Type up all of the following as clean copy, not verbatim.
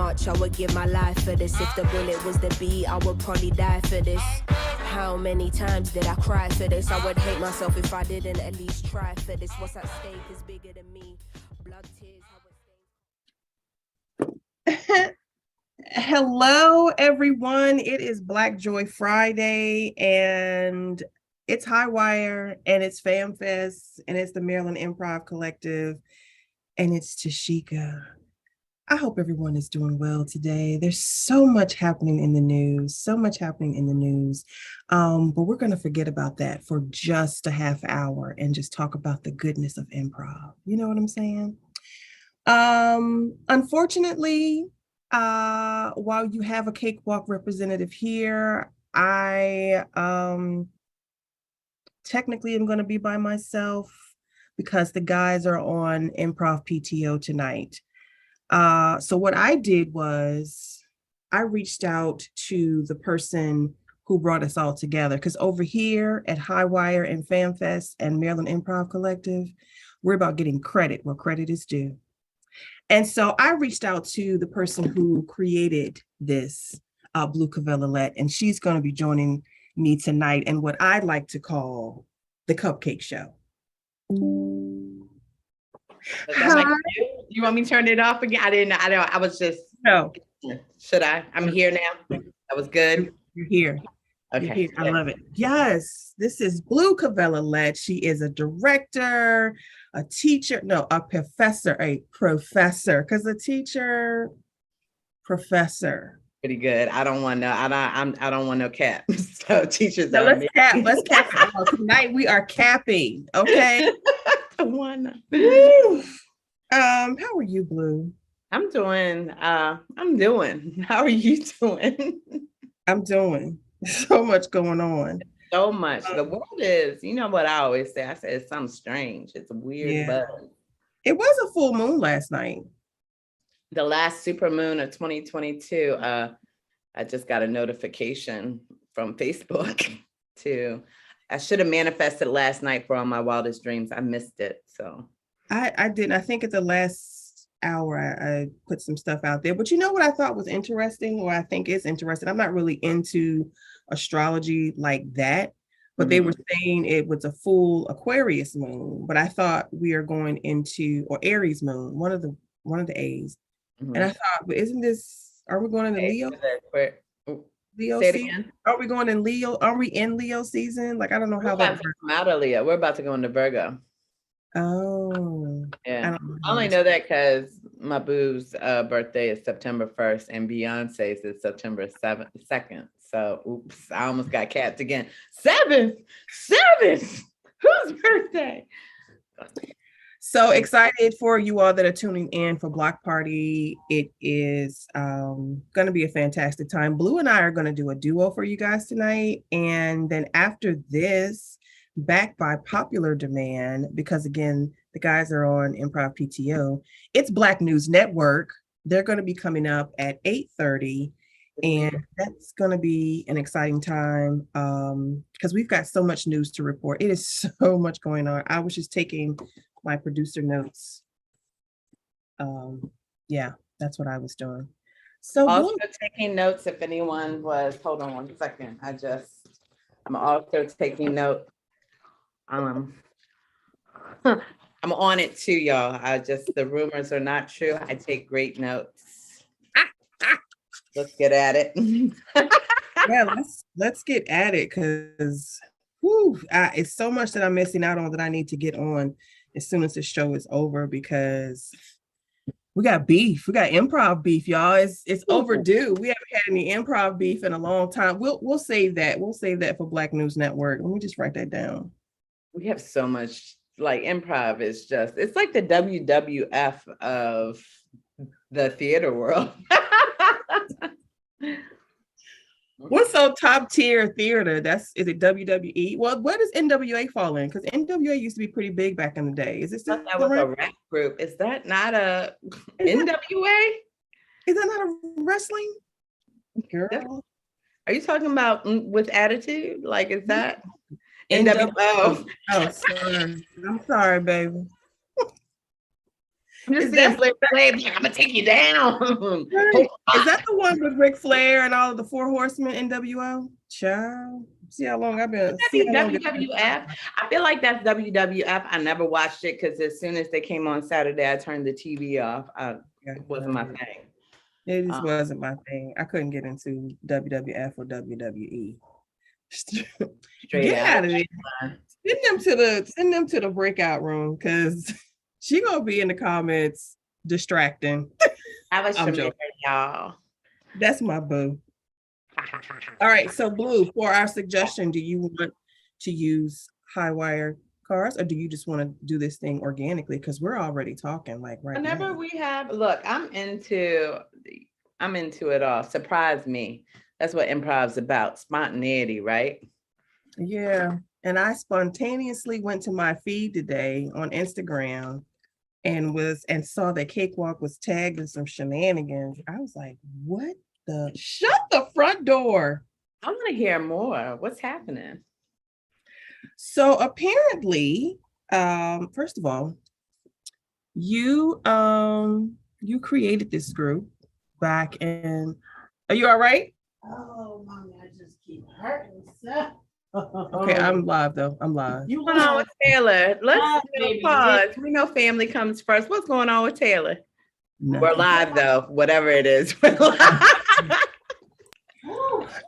march, I would give my life for this. If the bullet was the beat, I would probably die for this. How many times did I cry for this? I would hate myself if I didn't at least try for this. What's at stake is bigger than me. Blood, tears, Hello, everyone. It is Black Joy Friday, and it's Highwire, and it's F.A.M Fest, and it's the Maryland Improv Collective, and it's Tashika. I hope everyone is doing well today. There's so much happening in the news, but we're going to forget about that for just a half hour and just talk about the goodness of improv. You know what I'm saying? Unfortunately, while you have a cakewalk representative here, I technically am going to be by myself because the guys are on Improv PTO tonight. So what I did was I reached out to the person who brought us all together, because over here at Highwire and F.A.M Fest and Maryland Improv Collective, we're about getting credit where credit is due. And so I reached out to the person who created this, Blue Cavellalette, and she's going to be joining me tonight in what I'd like to call the Cupcake Show. You want me to turn it off again? I was just. No. Should I? I'm here now. That was good. You're here. Okay. You're here. I love it. Yes, this is Blue Cavellalette. She is a director, a teacher, no, a professor, because a teacher, professor. Pretty good. I don't want no cap. So teachers. So let's cap it. Tonight we are capping. Okay. How are you, Blue? I'm doing. How are you doing? I'm doing. So much going on. So much. The world is, you know what I always say? I say it's something strange. It's a weird buzz. It was a full moon last night. The last super moon of 2022. I just got a notification from Facebook I should have manifested last night for all my wildest dreams. I missed it. So I didn't. I think at the last hour I put some stuff out there. But you know what I thought was interesting, or I think is interesting? I'm not really into astrology like that, but they were saying it was a full Aquarius moon, but I thought we are going into, or Aries moon, one of the A's. And I thought, but are we going into Leo? Leo season? Are we going in Leo? Are we in Leo season? Like, I don't know how that works. Come out of Leo. We're about to go into Virgo. Oh, yeah. I only know that because my boo's birthday is September 1st and Beyonce's is September 2nd. So, oops, I almost got capped again. 7th. Whose birthday? So excited for you all that are tuning in for Block Party. It is going to be a fantastic time. Blue and I are going to do a duo for you guys tonight. And then after this, backed by popular demand, because again, the guys are on Improv PTO, it's Black News Network. They're going to be coming up at 8:30. And that's going to be an exciting time because we've got so much news to report. It is so much going on. I was just taking my producer notes. Yeah, that's what I was doing. So also taking notes if anyone was, hold on 1 second. I'm also taking notes. I'm on it too, y'all. The rumors are not true. I take great notes. Let's get at it. Yeah, let's get at it, because it's so much that I'm missing out on that I need to get on as soon as the show is over, because we got beef. We got improv beef, y'all. It's overdue. We haven't had any improv beef in a long time. We'll save that. We'll save that for Black News Network. Let me just write that down. We have so much, like, improv is just, it's like the WWF of the theater world. What's so top tier theater? Is it WWE? Well, where does NWA fall in? Because NWA used to be pretty big back in the day. Is it still that was a rap group? Is that not a NWA? Is that not a wrestling? Girl, are you talking about with attitude? Like, is that NWA? Oh, sorry. I'm sorry, baby. I'm just Is seeing that Flair Flav, like, I'm gonna take you down. right? Is that the one with Ric Flair and all of the Four Horsemen NWO? Child, see how long I've been. That See be how long it's been. WWF. I feel like that's WWF. I never watched it because as soon as they came on Saturday, I turned the TV off. Yeah, It wasn't my thing. it just Um, wasn't my thing. I couldn't get into WWF or WWE. Straight Get out. out of there. Send them to the breakout room because she gonna be in the comments distracting. I was I'm familiar, joking. y'all. That's my boo. All right, so Blue, for our suggestion, do you want to use Highwire cars or do you just want to do this thing organically? Because we're already talking like right Whenever now. we have, look, I'm into it all. Surprise me. That's what improv's about. Spontaneity, right? Yeah. And I spontaneously went to my feed today on Instagram and saw that Cakewalk was tagged in some shenanigans. I was like, what the shut the front door. I want to hear more. What's happening? So apparently, first of all, you created this group back in. Are you all right? Oh, mommy, I just keep hurting myself. Okay, I'm live though. I'm live. You What's going on with Taylor? Let's baby. pause. We know family comes first. What's going on with Taylor? No. We're live though, whatever it is. We're live.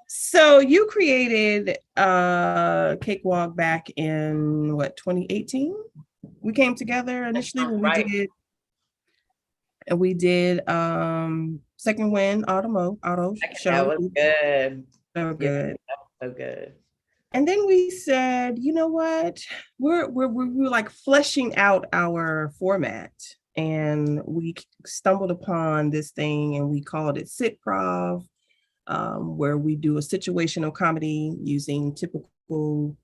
So you created Cakewalk back in what 2018? We came together initially when Right. we did Second Wind Auto show. That was good. So good. So good. And then we said, you know what? We're like fleshing out our format. And we stumbled upon this thing and we called it Sitprov, where we do a situational comedy using typical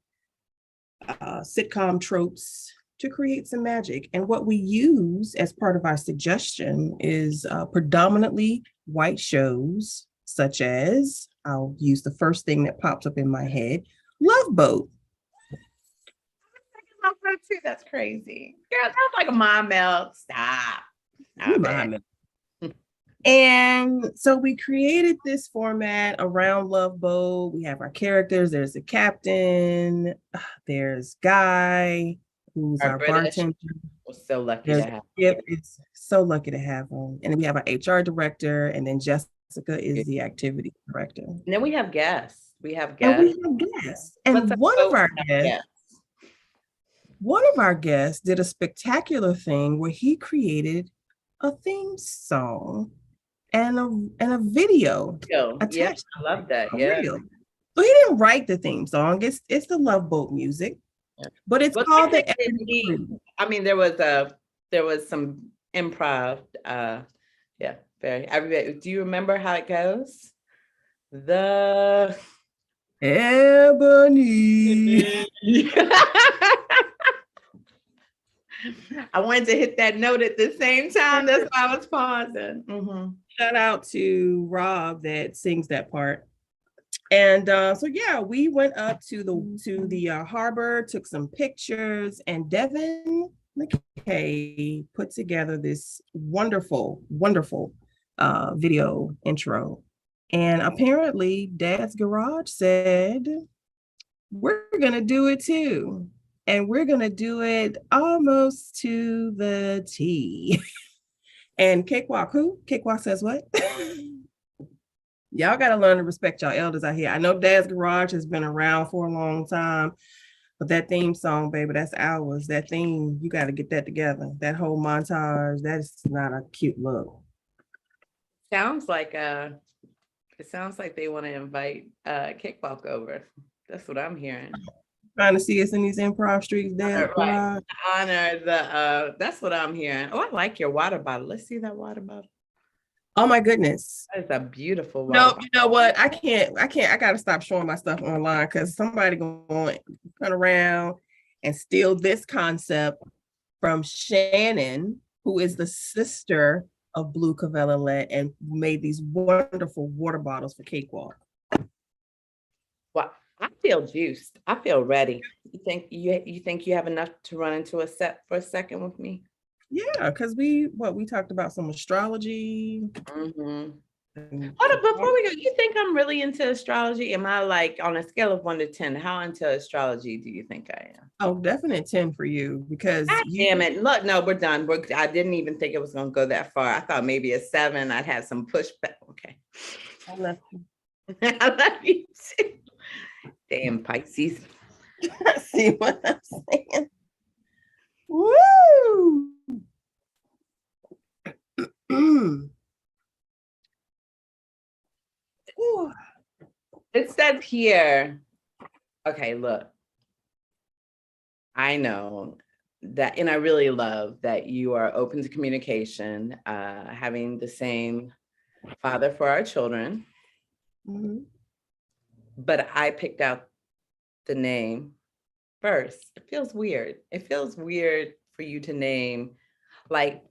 sitcom tropes to create some magic. And what we use as part of our suggestion is predominantly white shows, such as, I'll use the first thing that pops up in my head, Love Boat. That's crazy. Girl, that's like a mom milk. Stop. And so we created this format around Love Boat. We have our characters. There's the captain. There's Guy, who's our bartender. We're so lucky There's to have. Skip. It's so lucky to have him. And then we have our HR director, and then Jessica is the activity director. And then we have guests. We have And guests. we have guests. And one of our guests did a spectacular thing where he created a theme song and a video attached. Yeah, I love that. Yeah. Real. So he didn't write the theme song. It's the Love Boat music, but it's called the. I mean, there was some improv. Yeah, very. Everybody, do you remember how it goes? The Ebony. I wanted to hit that note at the same time. That's why I was pausing. Mm-hmm. Shout out to Rob that sings that part. And so yeah, we went up to the harbor, took some pictures, and Devin McKay put together this wonderful video intro. And apparently Dad's Garage said, we're gonna do it too. And we're gonna do it almost to the T. And Cakewalk, who? Cakewalk says what? Y'all gotta learn to respect y'all elders out here. I know Dad's Garage has been around for a long time, but that theme song, baby, that's ours. That theme, you gotta get that together. That whole montage, that's not a cute look. Sounds like it sounds like they want to invite Cakewalk over. That's what I'm hearing. Trying to see us in these improv streets, Dad. Right. Honor the that's what I'm hearing. Oh, I like your water bottle. Let's see that water bottle. Oh my goodness. That is a beautiful water No, bottle. you know what? I gotta stop showing my stuff online because somebody gonna turn around and steal this concept from Shannon, who is the sister of Blue Cavella and made these wonderful water bottles for Cakewalk. Well, I feel juiced. I feel ready. You think you have enough to run into a set for a second with me? Yeah, because we talked about some astrology. Mhm. and- Hold up, before we go, you think I'm really into astrology? Am I like on a scale of 1 to 10? How into astrology do you think I am? Oh, definite 10 for you because God you damn it. Look, no, we're done. I didn't even think it was going to go that far. I thought maybe a 7. I'd have some pushback. Okay. I love I love you too. Damn Pisces. you. See what I'm saying? Woo! Ooh. It says here, okay, look, I know that, and I really love that you are open to communication, having the same father for our children, Mhm. but I picked out the name first. It feels weird. It feels weird for you to name like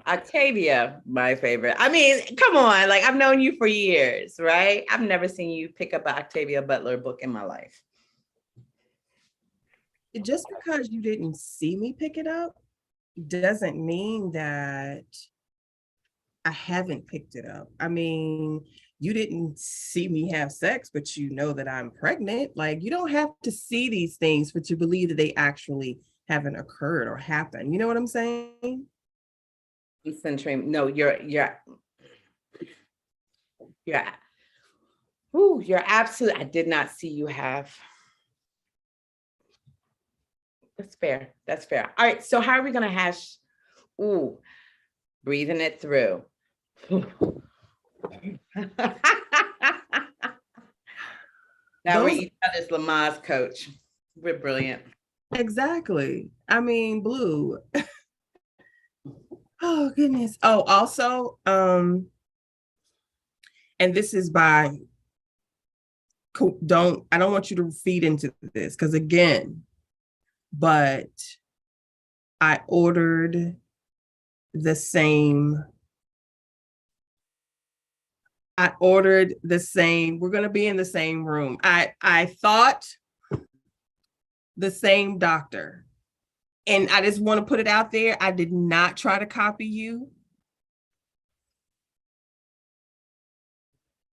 Octavia, my favorite. I mean, come on, like I've known you for years, right? I've never seen you pick up an Octavia Butler book in my life. Just because you didn't see me pick it up doesn't mean that I haven't picked it up. I mean, you didn't see me have sex, but you know that I'm pregnant. Like, you don't have to see these things for to believe that they actually haven't occurred or happened. You know what I'm saying? I'm centering. No, you're ooh, you're absolutely. I did not see you have. That's fair. That's fair. All right. So how are we gonna hash? Ooh, breathing it through. Now we're Those each other's Lamaze coach. We're brilliant. exactly. I mean, Blue. Oh goodness. Oh, also, and this is by I don't want you to feed into this because again, but I ordered the same. We're gonna be in the same room. I thought the same doctor. And I just want to put it out there. I did not try to copy you.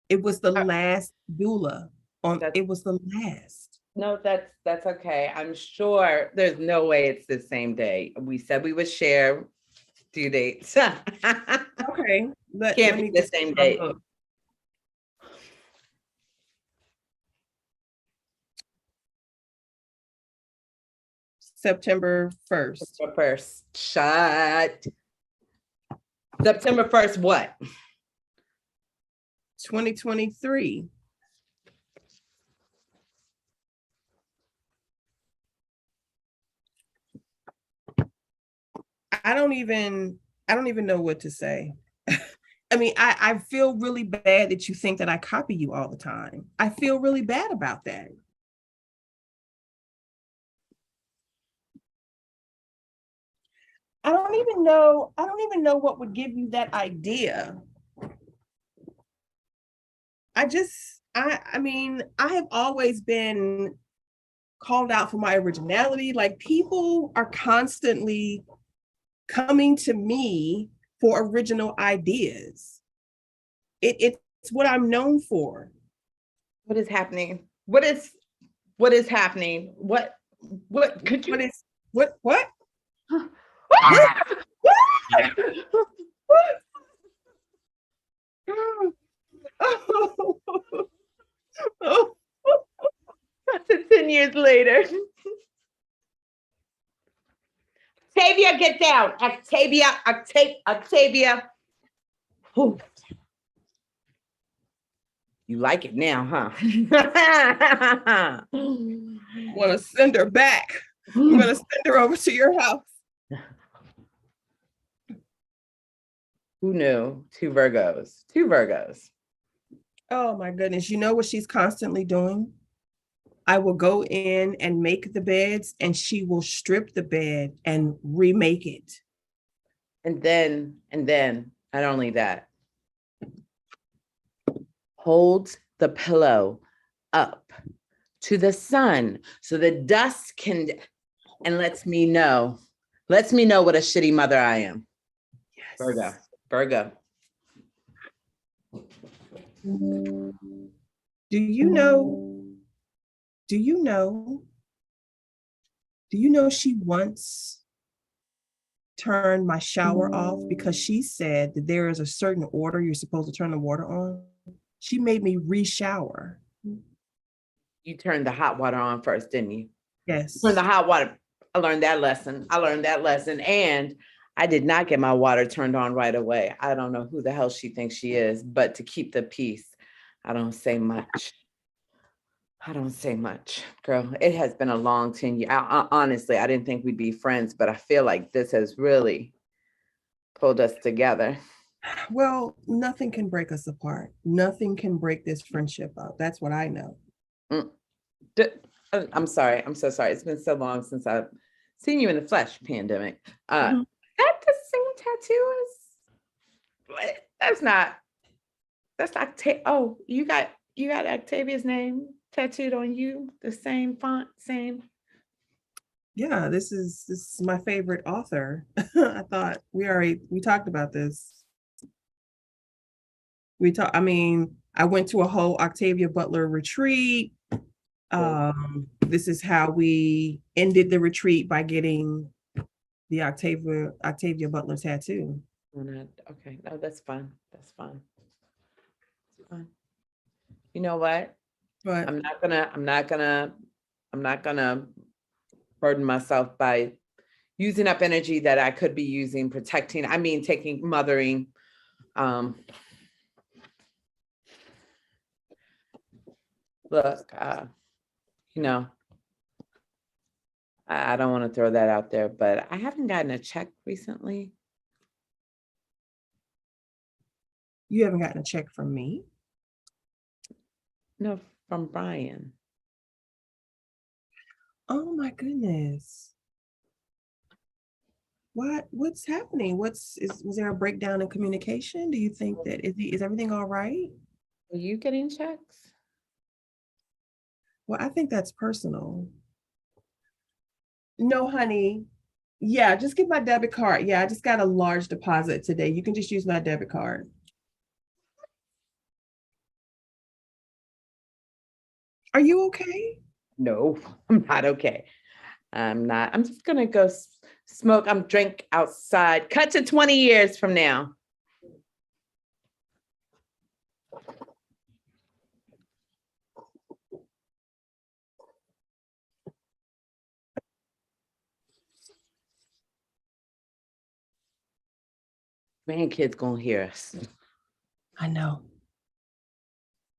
It was the last doula it was the last. No, that's okay. I'm sure there's no way it's the same day. We said we would share due dates. Okay. Can't be the same date. September 1st. September 1st. Shut. September 1st, what? 2023. I don't even know what to say. I mean, I feel really bad that you think that I copy you all the time. I feel really bad about that. I don't even know what would give you that idea. I mean, I have always been called out for my originality. Like, people are constantly coming to me for original ideas. It's what I'm known for. What is happening? What is happening? What could you? What? Oh. 10 years later. Octavia, get down. Octavia. Whew. You like it now, huh? Want to send her back. I'm going to send her over to your house. Who knew? Two Virgos. Oh my goodness. You know what she's constantly doing? I will go in and make the beds and she will strip the bed and remake it. And then, not only that, holds the pillow up to the sun so the dust can, and lets me know Lets me know what a shitty mother I am. Yes. Virgo. Do you know she once turned my shower off because she said that there is a certain order you're supposed to turn the water on? She made me re-shower. You turned the hot water on first, didn't you? Yes. Turn the hot water. I learned that lesson. And I did not get my water turned on right away. I don't know who the hell she thinks she is, but to keep the peace, I don't say much. Girl. It has been a long 10 years. Honestly, I didn't think we'd be friends, but I feel like this has really pulled us together. Well, nothing can break us apart. Nothing can break this friendship up. That's what I know. I'm sorry. I'm so sorry. It's been so long since I've seen you in the flesh, pandemic. That the same tattoo as, that's not, oh, you got Octavia's name tattooed on you, the same font, same. Yeah, this is my favorite author. I thought we talked about this. I went to a whole Octavia Butler retreat. This is how we ended the retreat, by getting the Octavia Butler tattoo. Okay, no, that's fine. That's fine. You know what? But I'm not gonna burden myself by using up energy that I could be using mothering. Look, I don't want to throw that out there, but I haven't gotten a check recently. you haven't gotten a check from me? No, from Brian. Oh my goodness. What's happening? Was there a breakdown in communication? Do you think that is everything all right? Are you getting checks? Well, I think that's personal. No, honey. Yeah, just get my debit card. Yeah, I just got a large deposit today. You can just use my debit card. Are you okay? No, I'm not okay. I'm not. I'm just gonna go smoke. Drink outside. Cut to 20 years from now. Grandkids gonna hear us. I know.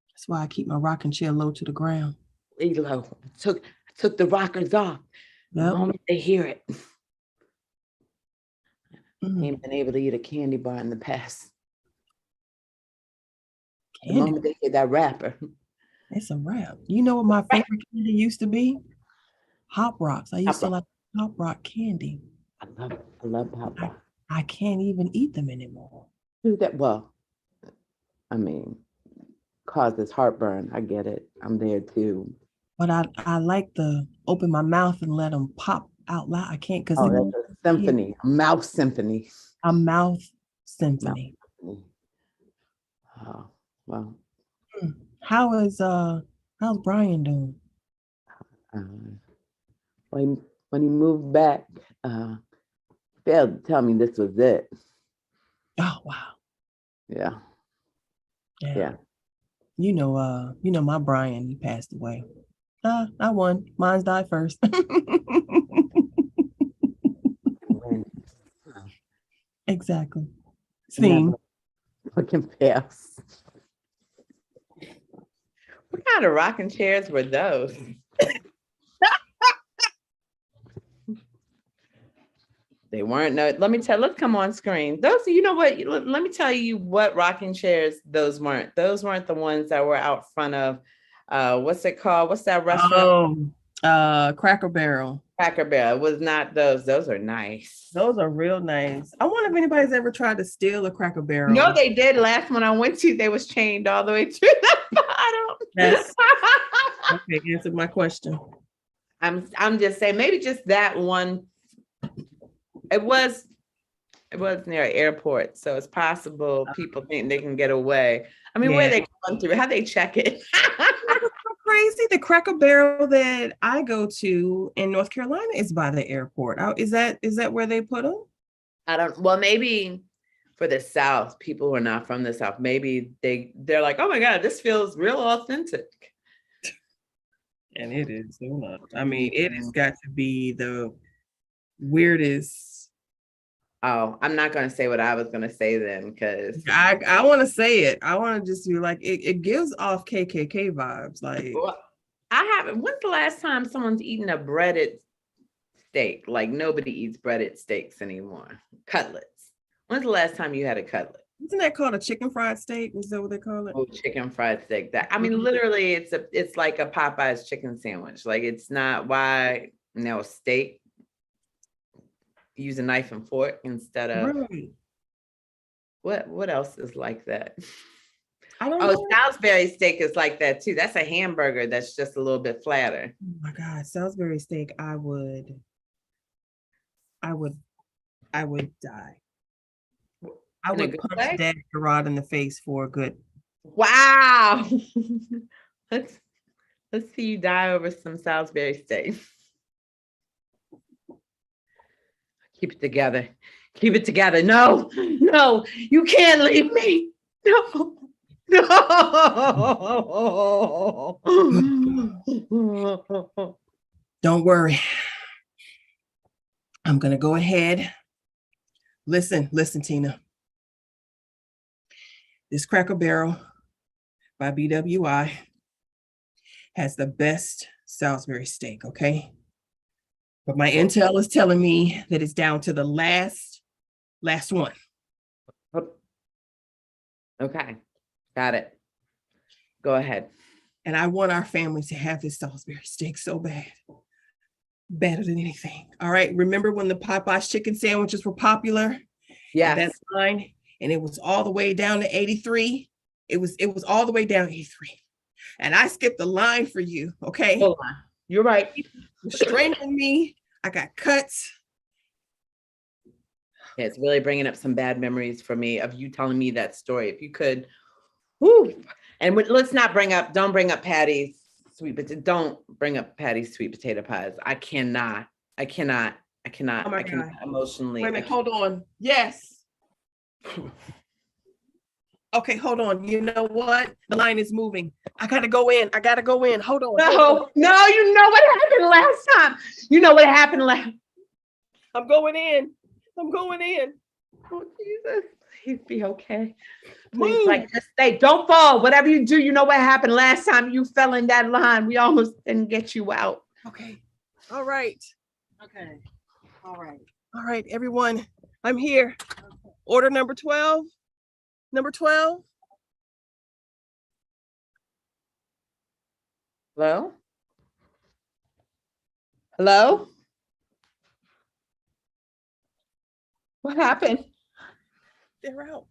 That's why I keep my rocking chair low to the ground. Low. Took the rockers off. The moment they hear it. I ain't been able to eat a candy bar in the past. The moment they hear that wrapper. It's a wrap. You know what my favorite candy used to be? Hop Rocks. I used to like Hop Rock candy. I love Hop Rock. I can't even eat them anymore. Do that. Well, I mean, causes heartburn. I get it. I'm there too. But I like to open my mouth and let them pop out loud. I can't because that's a symphony, a mouth symphony. A mouth symphony. Oh, well. How's Brian doing? When he moved back, failed to tell me this was it. Oh wow. Yeah. You know my Brian, he passed away. I won. Mine's died first. Exactly. Scene. Fucking pass. What kind of rocking chairs were those? They weren't. No, let's come on screen. Those, you know what? Let me tell you what rocking chairs those weren't. Those weren't the ones that were out front of, what's it called? What's that restaurant? Cracker Barrel. Cracker Barrel. It was not those. Those are nice. Those are real nice. I wonder if anybody's ever tried to steal a Cracker Barrel. No, they did. Last one I went to, they was chained all the way to the bottom. Yes. Okay, answer my question. I'm just saying, maybe just that one It was near an airport, so it's possible people think they can get away. I mean, where Yeah. they going through? How they check it? Crazy. The Cracker Barrel that I go to in North Carolina is by the airport. Is that where they put them? I don't. Well, maybe for the South, people who are not from the South, maybe they're like, oh my God, this feels real authentic. And it is so much. I mean, it has got to be the weirdest. Oh, I'm not going to say what I was going to say then, because I want to say it. I want to just be like, it gives off KKK vibes. Like, I haven't. When's the last time someone's eaten a breaded steak? Like nobody eats breaded steaks anymore. Cutlets. When's the last time you had a cutlet? Isn't that called a chicken fried steak? Is that what they call it? Oh, chicken fried steak. That, I mean, literally, it's like a Popeye's chicken sandwich. Like it's not why steak. Use a knife and fork instead of Right. What else is like that? I don't know. Salisbury steak is like that too. That's a hamburger that's just a little bit flatter. Oh my God, Salisbury steak, I would die. I would punch Dad Gerard in the face for a good. Wow. Let's see you die over some Salisbury steak. Keep it together. Keep it together. No, you can't leave me. No. Don't worry. I'm going to go ahead. Listen, Tina. This Cracker Barrel by BWI has the best Salisbury steak, okay? But my intel is telling me that it's down to the last one. Okay, got it. Go ahead. And I want our family to have this Salisbury steak so bad. Better than anything. All right. Remember when the Popeye's chicken sandwiches were popular? Yes. That's fine. And it was all the way down to 83. It was all the way down 83. And I skipped the line for you. Okay. Hold on. You're right. You're straining me. I got cuts. Yeah, it's really bringing up some bad memories for me of you telling me that story. If you could, whoo. And let's not don't bring up Patty's sweet potato. Don't bring up Patty's sweet potato pies. I cannot Oh my God. Emotionally. Wait a minute, hold on. Yes. Okay, hold on. You know what? The line is moving. I gotta go in. Hold on. No, you know what happened last time. You know what happened last. I'm going in. Oh, Jesus. Please be okay. Please, like, just stay. Don't fall. Whatever you do, you know what happened last time you fell in that line. We almost didn't get you out. Okay. All right. Okay. All right. All right, everyone. I'm here. Order number 12. Number 12. Hello? Hello? What happened? They're out.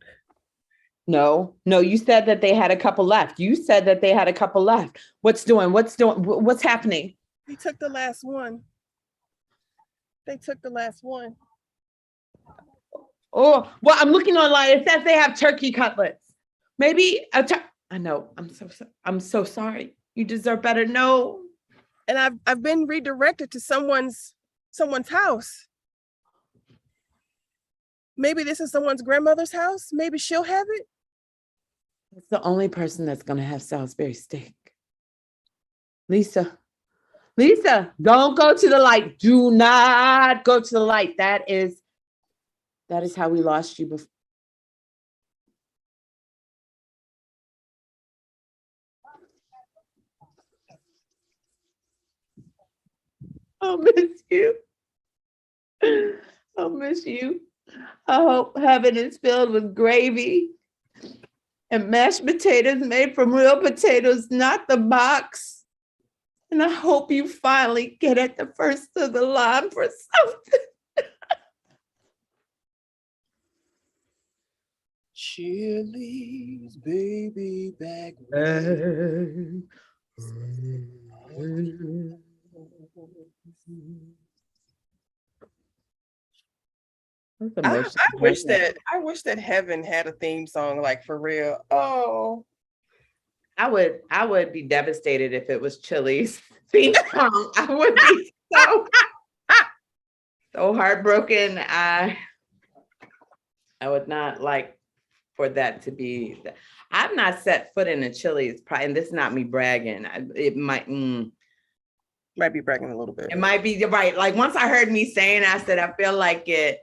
No, you said that they had a couple left. What's happening? They took the last one. Oh, well, I'm looking online. It says they have turkey cutlets. Maybe I know. I'm so sorry. You deserve better. No. And I've been redirected to someone's house. Maybe this is someone's grandmother's house. Maybe she'll have it. It's the only person that's going to have Salisbury steak. Lisa, don't go to the light. Do not go to the light. That is how we lost you before. I'll miss you. I hope heaven is filled with gravy and mashed potatoes made from real potatoes, not the box. And I hope you finally get at the first of the line for something. Chili's baby back. That's I emotional. wish that Heaven had a theme song, like for real. Oh, I would be devastated if it was Chili's theme song. I would be so heartbroken. I would not like for that to be. I've not set foot in a Chili's, and this is not me bragging. It might be bragging a little bit. It might be right. Like once I heard me saying, I said I feel like it.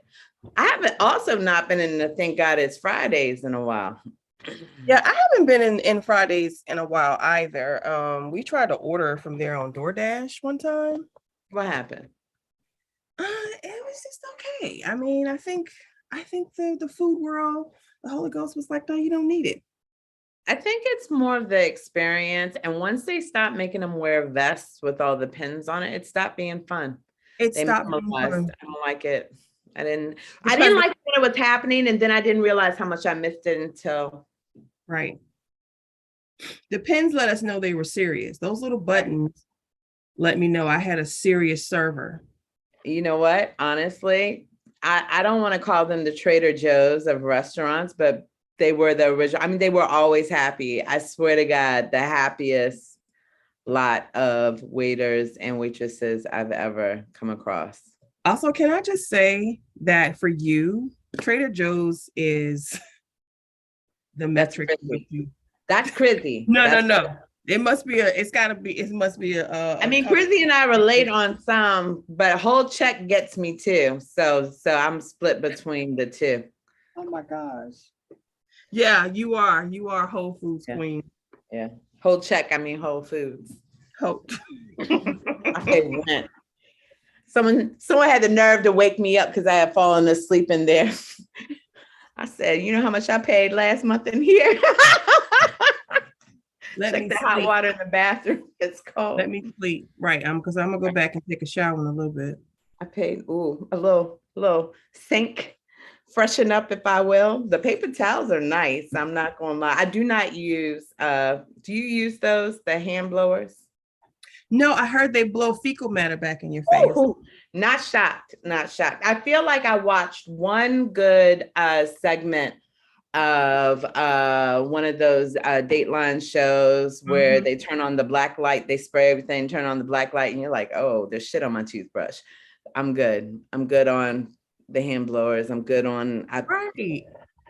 I haven't also not been in the Thank God It's Fridays in a while. Yeah, I haven't been in Fridays in a while either. We tried to order from there on DoorDash one time. What happened? It was just okay. I mean, I think the food world, the Holy Ghost was like, no, you don't need it. I think it's more of the experience. And once they stop making them wear vests with all the pins on it, it stopped being fun. It stopped being fun. I don't like it. I didn't like when it was happening, and then I didn't realize how much I missed it until. Right. The pins let us know they were serious. Those little buttons let me know I had a serious server. You know what? Honestly, I don't want to call them the Trader Joe's of restaurants, but they were the original. I mean, they were always happy. I swear to God, the happiest lot of waiters and waitresses I've ever come across. Also, can I just say that for you, Trader Joe's is the metric. That's crazy. No. It must be a. I mean, Chrissy and I relate on some, but whole check gets me too. So I'm split between the two. Oh my gosh. Yeah, you are Whole Foods queen. Yeah. Whole check, I mean Whole Foods. I paid rent. Someone had the nerve to wake me up because I had fallen asleep in there. I said, you know how much I paid last month in here? Check the hot water in the bathroom. It's cold. Let me sleep. Right. Because I'm gonna go back and take a shower in a little bit. I paid a little sink, freshen up if I will. The paper towels are nice. I'm not gonna lie. I do not use do you use those, the hand blowers? No, I heard they blow fecal matter back in your face. Ooh, not shocked. I feel like I watched one good segment of one of those Dateline shows where they turn on the black light, they spray everything, turn on the black light, and you're like, oh, there's shit on my toothbrush. I'm good on the hand blowers. I'm good on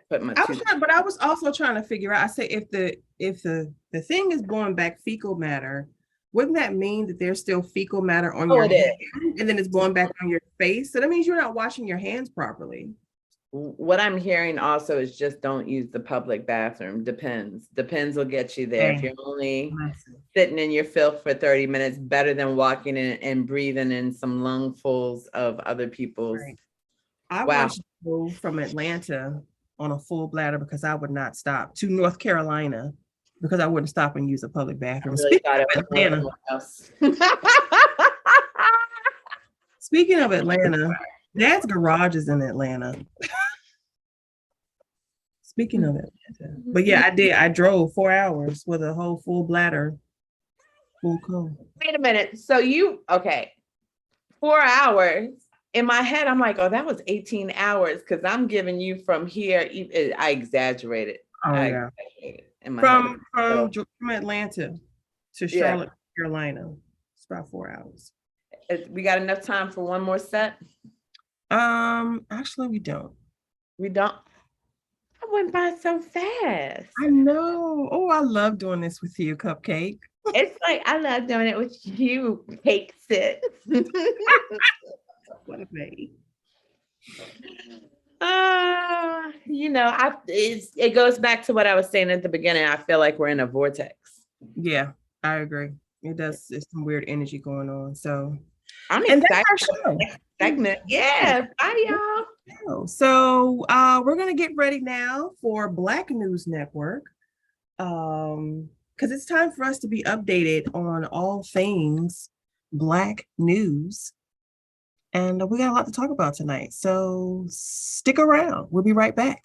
put my but I was also trying to figure out, I say if the thing is blowing back fecal matter, wouldn't that mean that there's still fecal matter on your hand and then it's blowing back on your face? So that means you're not washing your hands properly. What I'm hearing also is just don't use the public bathroom. Depends will get you there. If you're only sitting in your filth for 30 minutes, better than walking in and breathing in some lungfuls of other people's. Right. I watched from Atlanta on a full bladder because I would not stop to North Carolina because I wouldn't stop and use a public bathroom. Speaking of Atlanta, Dad's garage is in Atlanta. Speaking of Atlanta. But yeah, I drove 4 hours with a whole full bladder. Full cold. Wait a minute. So 4 hours. In my head, I'm like, oh, that was 18 hours because I'm giving you from here. I exaggerated. From Atlanta to Charlotte, Carolina. It's about 4 hours. We got enough time for one more set? Actually, we don't. I went by so fast. I know. Oh, I love doing this with you, Cupcake. It's like I love doing it with you, Cake Sis. What a baby. It goes back to what I was saying at the beginning. I feel like we're in a vortex. Yeah, I agree. It does. It's some weird energy going on. So I'm excited for the next segment. Yeah, bye y'all. So we're gonna get ready now for Black News Network. Because it's time for us to be updated on all things Black news. And we got a lot to talk about tonight. So stick around. We'll be right back.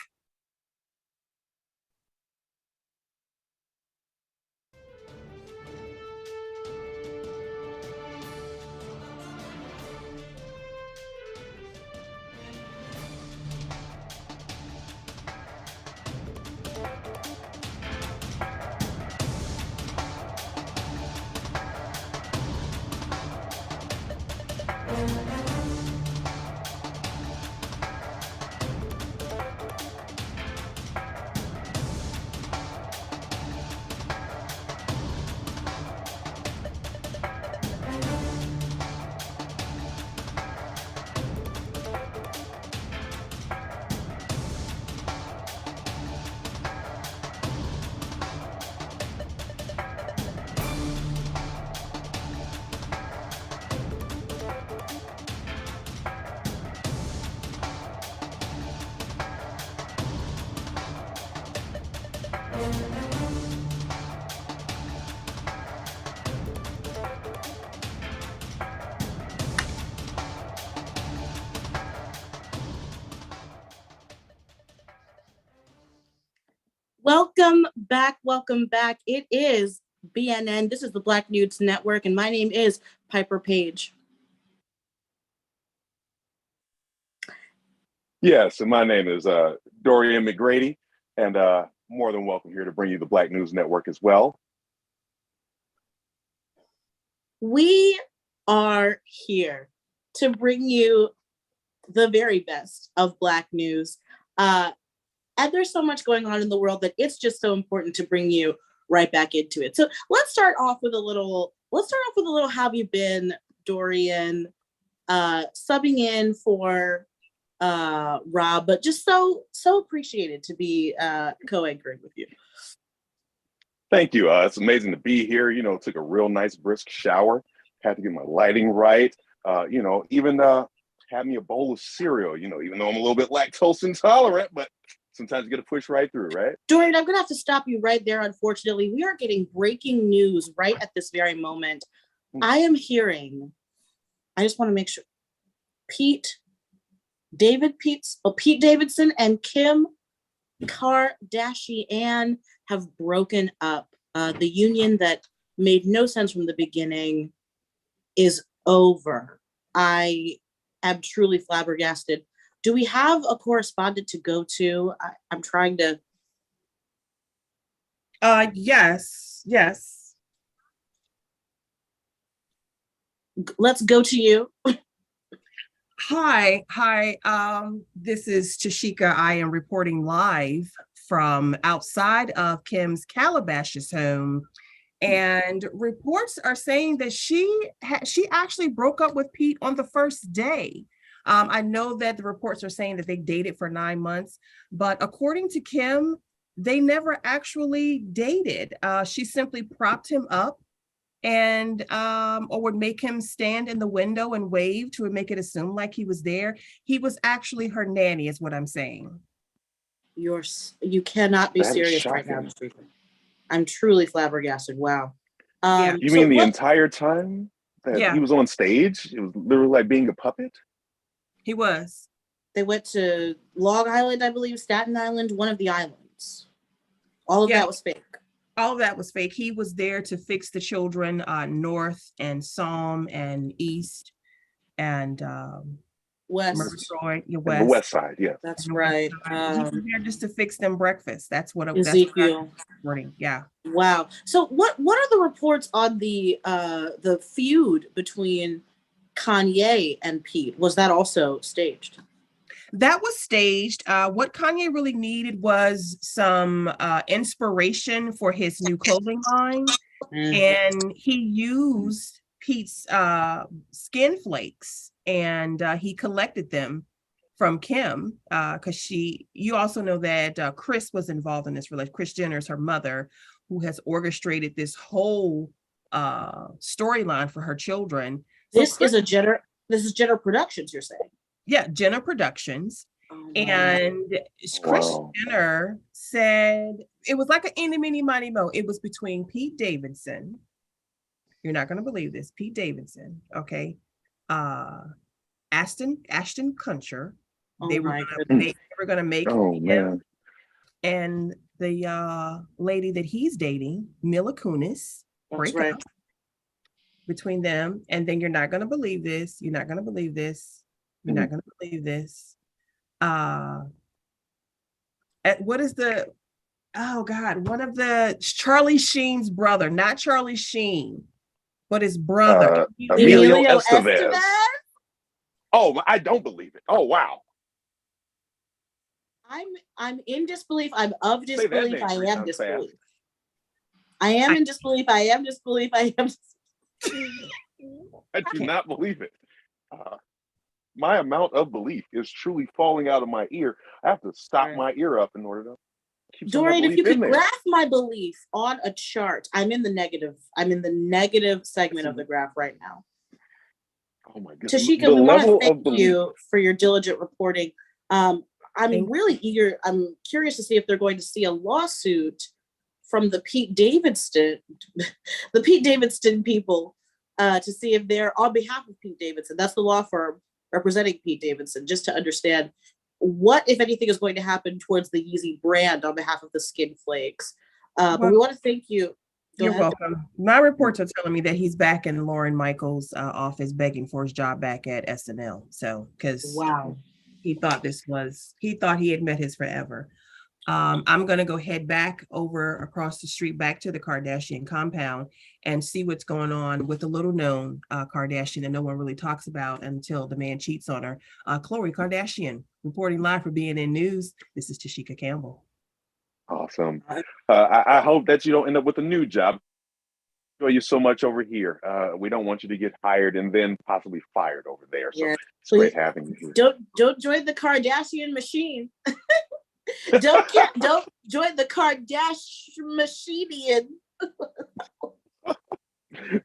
Welcome back. Welcome back. It is BNN. This is the Black Nudes Network, and my name is Piper Page. Yes, and my name is Dorian McGrady, and more than welcome here to bring you the Black News Network as well. We are here to bring you the very best of Black news. And there's so much going on in the world that it's just so important to bring you right back into it. So let's start off with a little how have you been, Dorian? Subbing in for Rob, but just so appreciated to be co-anchoring with you. Thank you. It's amazing to be here. You know, took a real nice brisk shower, had to get my lighting right. Even had me a bowl of cereal, even though I'm a little bit lactose intolerant, but sometimes you get to push right through, right? Dorian, I'm going to have to stop you right there. Unfortunately, we are getting breaking news right at this very moment. I am hearing, I just want to make sure, Pete Davidson and Kim Kardashian have broken up. The union that made no sense from the beginning is over. I am truly flabbergasted. Do we have a correspondent to go to? I'm trying to. Yes. Let's go to you. Hi. This is Tashika. I am reporting live from outside of Kim's Calabasas home. And reports are saying that she actually broke up with Pete on the first day. I know that the reports are saying that they dated for 9 months, but according to Kim, they never actually dated. She simply propped him up and or would make him stand in the window and wave to make it assume like he was there. He was actually her nanny, is what I'm saying. You cannot be That is serious right shocking. now. I'm truly flabbergasted. Wow. Yeah. You mean the entire time that he was on stage? It was literally like being a puppet? He was. They went to Long Island, I believe, Staten Island, one of the islands. All of that was fake. All of that was fake. He was there to fix the children north and Psalm and east and west. Murgatroyd, West. The west side, yes. That's right. He was there just to fix them breakfast. That's what Ezekiel. Yeah. Wow. So what are the reports on the feud between Kanye and Pete? Was that also staged? That was staged. What Kanye really needed was some inspiration for his new clothing line. And he used Pete's skin flakes and he collected them from Kim because you also know that Kris was involved in this relationship. Kris Jenner is her mother, who has orchestrated this whole storyline for her children. This is Jenner Productions, you're saying? Yeah, Jenner Productions. And Kris Jenner said it was like an eeny, meeny, miny, mo. It was between Pete Davidson. You're not going to believe this. Pete Davidson, okay. Ashton Kutcher. They were going to make him. And the lady that he's dating, Mila Kunis, break up between them. And then you're not going to believe this. You're not going to believe this. You're not going to believe this. One of the Charlie Sheen's brother, not Charlie Sheen, but his brother. Emilio Estevez. Oh, I don't believe it. Oh, wow. I'm in disbelief. I'm of disbelief. I am disbelief. I am in disbelief. I am disbelief. I am. I do not believe it. My amount of belief is truly falling out of my ear. I have to stop my ear up in order to keep Dorian, if you could graph my belief on a chart, I'm in the negative. I'm in the negative segment of the graph right now. Oh my goodness. Tashika, we want to thank you for your diligent reporting. I'm really eager. I'm curious to see if they're going to see a lawsuit from the Pete Davidson people to see if they're on behalf of Pete Davidson. That's the law firm representing Pete Davidson, just to understand what, if anything, is going to happen towards the Yeezy brand on behalf of the Skin Flakes. But we want to thank you. You're welcome. My reports are telling me that he's back in Lauren Michaels' office begging for his job back at SNL. So, because he thought he had met his forever. I'm going to go head back over across the street back to the Kardashian compound and see what's going on with the little known Kardashian that no one really talks about until the man cheats on her. Khloe Kardashian reporting live for BNN News. This is Tashika Campbell. Awesome. I hope that you don't end up with a new job. Enjoy you so much over here. We don't want you to get hired and then possibly fired over there. So it's great having you here. Don't join the Kardashian machine. don't join the Kardashian machine.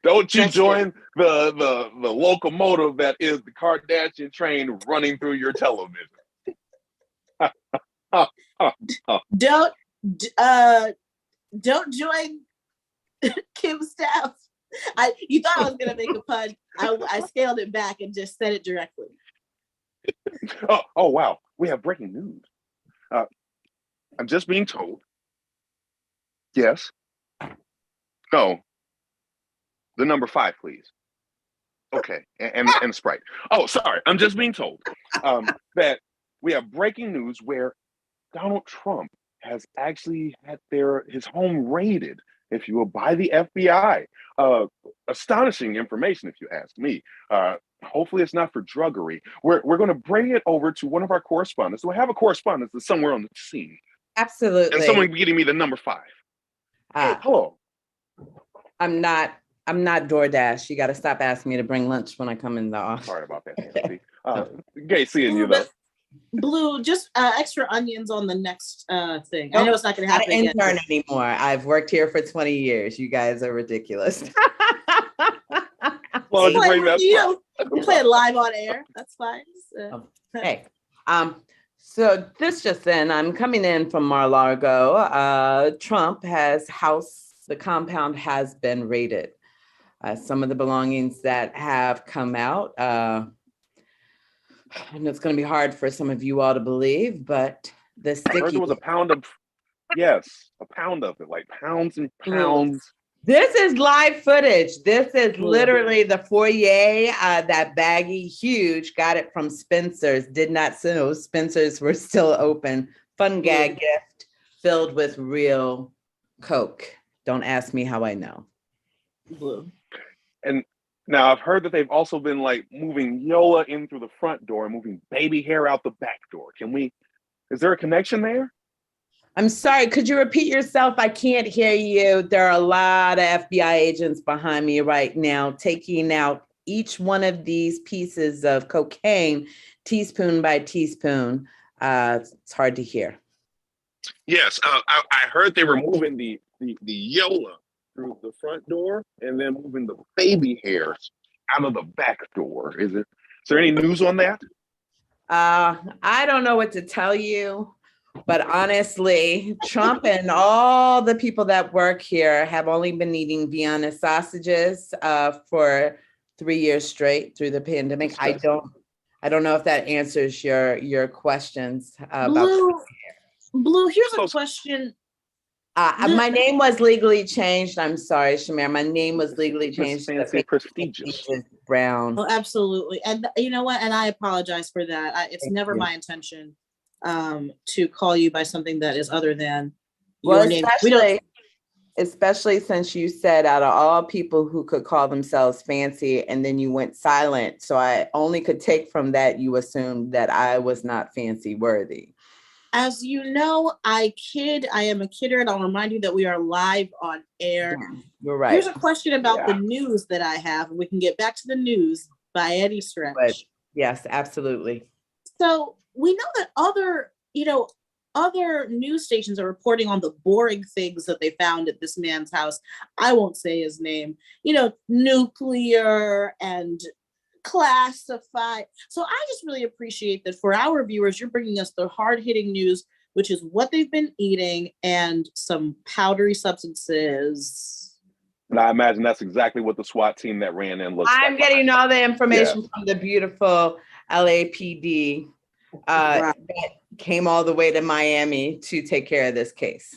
Don't you join the locomotive that is the Kardashian train running through your television. Don't join Kim's staff. You thought I was gonna make a pun. I scaled it back and just said it directly. Oh wow, we have breaking news. I'm just being told. Yes. No. The number 5, please. Okay, and Sprite. Oh, sorry. I'm just being told that we have breaking news where Donald Trump has actually had his home raided, if you will, by the FBI. Astonishing information, if you ask me. Hopefully it's not for druggery. We're going to bring it over to one of our correspondents. So I have a correspondent that's somewhere on the scene. Absolutely. And someone getting me the number 5. Hey, hello. I'm not DoorDash. You got to stop asking me to bring lunch when I come in the office. Sorry about that. Great seeing you, though. Blue, just extra onions on the next thing. I know it's not going to happen again. I'm not an intern anymore. I've worked here for 20 years. You guys are ridiculous. Well, we're playing live on air. That's fine. Hey, so this just in, I'm coming in from Mar-a-Lago. The compound has been raided. Some of the belongings that have come out, and it's going to be hard for some of you all to believe, but the sticky. I heard there was a pound of it, like pounds and pounds. This is live footage. This is literally the foyer, that baggie, huge, got it from Spencer's, did not know Spencer's were still open. Fun gag gift filled with real Coke. Don't ask me how I know. Blue. And now I've heard that they've also been like moving Yola in through the front door and moving baby hair out the back door. Is there a connection there? I'm sorry, could you repeat yourself? I can't hear you. There are a lot of FBI agents behind me right now, taking out each one of these pieces of cocaine, teaspoon by teaspoon. It's hard to hear. Yes, I heard they were moving the Yola through the front door and then moving the baby hairs out of the back door. Is there any news on that? I don't know what to tell you, but honestly, Trump and all the people that work here have only been eating Vienna sausages for 3 years straight through the pandemic. I don't know if that answers your questions about Blue, here's a question. My name was legally changed. I'm sorry, Shamir. My name was legally changed. Fancy, prestigious. Brown. Oh, absolutely. And you know what? And I apologize for that. It's never my intention to call you by something that is other than your name. Especially since you said out of all people who could call themselves fancy and then you went silent. So I only could take from that you assumed that I was not fancy worthy. As you know, I am a kidder, and I'll remind you that we are live on air. Yeah, you're right. Here's a question about the news that I have, and we can get back to the news by any stretch. But yes, absolutely. So we know that other news stations are reporting on the boring things that they found at this man's house. I won't say his name. Nuclear and classified. So I just really appreciate that for our viewers, you're bringing us the hard-hitting news, which is what they've been eating and some powdery substances. And I imagine that's exactly what the SWAT team that ran in looks like. I'm getting all the information from the beautiful LAPD. Wow. that came all the way to Miami to take care of this case.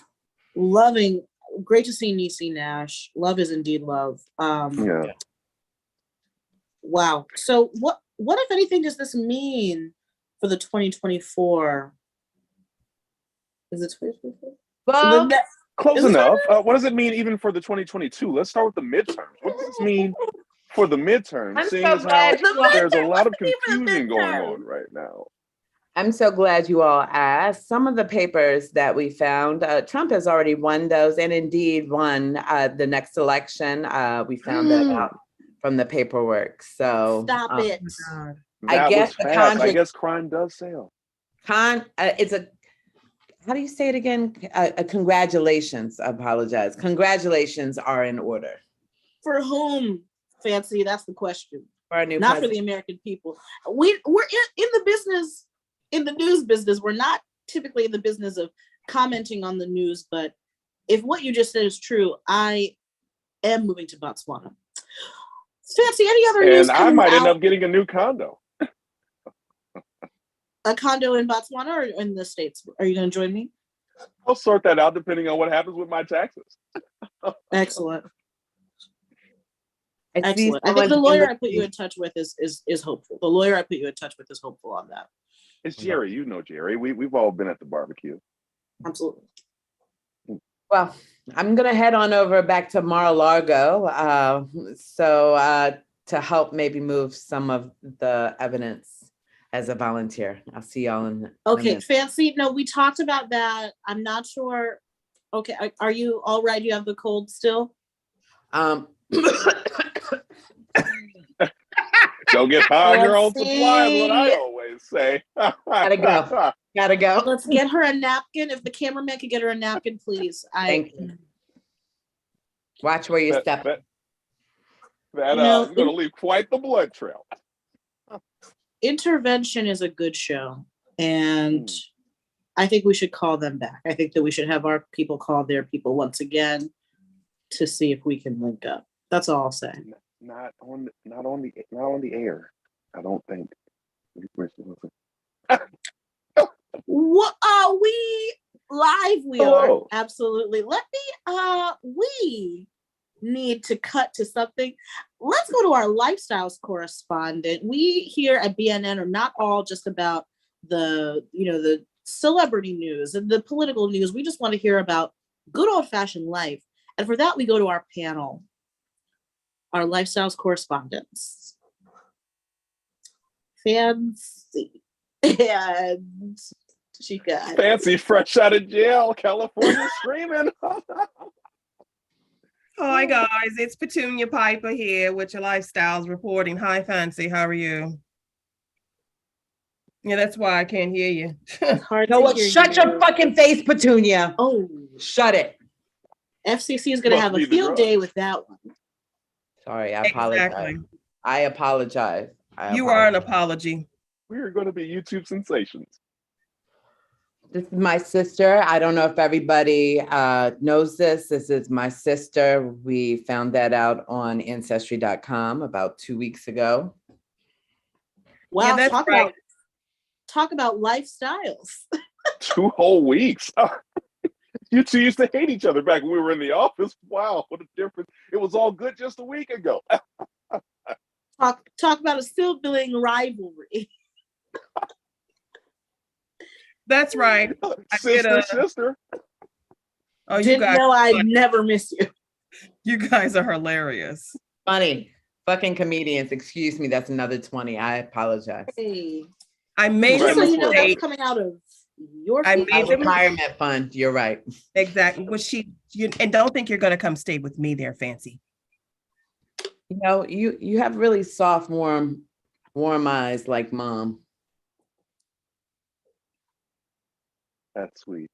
Loving, great to see Niecy Nash. Love is indeed love. Yeah. Wow. So what if anything does this mean for the 2024? Is it 2024? Well, Close enough. What does it mean even for the 2022? Let's start with the midterms. What does this mean for the midterms? I'm Seeing so as how glad there's a lot of What's the name for the confusion going midterm? on right now. I'm so glad you all asked. Some of the papers that we found, Trump has already won those and indeed won the next election. We found that out from the paperwork. So Stop it. I That guess was the fast. I guess crime does sell. it's a, how do you say it again? Congratulations. I apologize. Congratulations are in order. For whom, Fancy? That's the question. For our new Not for president. the American people. We're in the business, in the news business. We're not typically in the business of commenting on the news, but if what you just said is true, I am moving to Botswana. Fancy, any other news And I coming might end out? up getting a new condo. A condo in Botswana or in the States? Are you going to join me? I'll sort that out depending on what happens with my taxes. Excellent. I see Excellent. I think someone the in lawyer the- I put you in touch with is hopeful. The lawyer I put you in touch with is hopeful on that. It's Jerry. You know Jerry. We've all been at the barbecue. Absolutely. Well, I'm going to head on over back to Mar-a-Lago. To help maybe move some of the evidence as a volunteer. I'll see y'all in a Okay, minute. Fancy. No, we talked about that. I'm not sure. Okay, are you all right? You have the cold still? Don't get high on your own Fancy. supply is what I always say. Gotta go. Gotta go. Let's get her a napkin. If the cameraman could get her a napkin, please. Thank you. Watch where you step. That No. is going to leave quite the blood trail. Intervention is a good show, and I think we should call them back. I think that we should have our people call their people once again to see if we can link up. That's all I'll say. Not on the air. I don't think. What are we live? We Hello. are absolutely. Let me. We need to cut to something. Let's go to our lifestyles correspondent. We here at BNN are not all just about the celebrity news and the political news. We just want to hear about good old-fashioned life. And for that, we go to our panel, our lifestyles correspondents. Fancy and Chica. Fancy, fresh out of jail, California screaming. Hi guys, it's Petunia Piper here with your lifestyles reporting. Hi Fancy, how are you? Yeah, that's why I can't hear you. Hard You know to what? hear Shut you. your fucking face, Petunia. Oh, Shut it. FCC is going to Must have be a the field day drugs. with that one. Sorry, I apologize. Exactly. I apologize. You are an apology. We are going to be YouTube sensations. This is my sister. I don't know if everybody knows this. This is my sister. We found that out on Ancestry.com about 2 weeks ago. Wow, Yeah, that's right. Talk about lifestyles. 2 whole weeks. You two used to hate each other back when we were in the office. Wow, what a difference. It was all good just a week ago. Talk about a sibling rivalry. That's right. Sister. Oh, you Didn't guys, know I'd never miss you. you guys are hilarious. Funny. Fucking comedians. Excuse me. That's another 20. I apologize. Hey, I made just so the you know, that's mistake. coming out of your I people. My made the retirement fund. You're right. Exactly. Well, and don't think you're gonna come stay with me there, Fancy. You know, you have really soft, warm eyes like mom. That's sweet.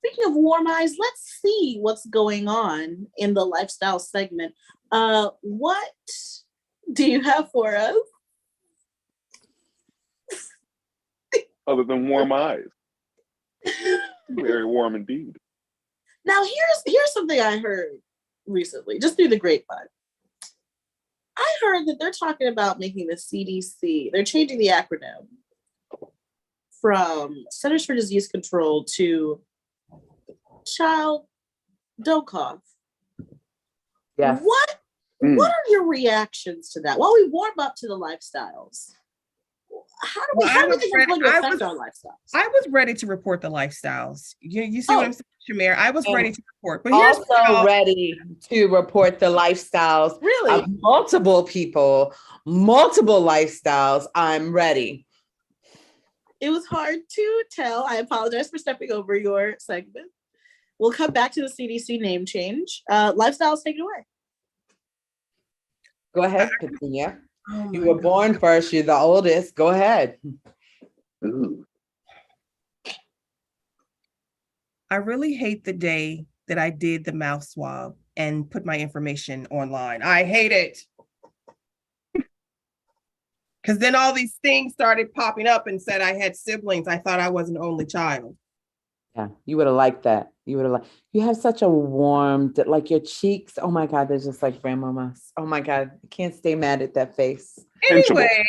Speaking of warm eyes, let's see what's going on in the lifestyle segment. What do you have for us? Other than warm eyes. Very warm indeed. Now, here's something I heard recently, just through the grapevine. I heard that they're talking about making the CDC. They're changing the acronym from Centers for Disease Control to child, don't cough. Yes. What are your reactions to that? While we warm up to the lifestyles, how do you think it's going to affect our lifestyles? I was ready to report the lifestyles. You see what I'm saying, Shamir? I was ready to report, but here's also ready to report the lifestyles really of multiple people, multiple lifestyles. I'm ready. It was hard to tell. I apologize for stepping over your segment. We'll come back to the CDC name change. Lifestyles, take it away. Go ahead, Petunia. You were born first. You're the oldest. Go ahead. Ooh. I really hate the day that I did the mouth swab and put my information online. I hate it. Because then all these things started popping up and said I had siblings. I thought I was an only child. Yeah, you would have liked that. You would have liked. You have such a warm, like your cheeks. Oh my God, they're just like grandmama's. Oh my God, I can't stay mad at that face. Anyway,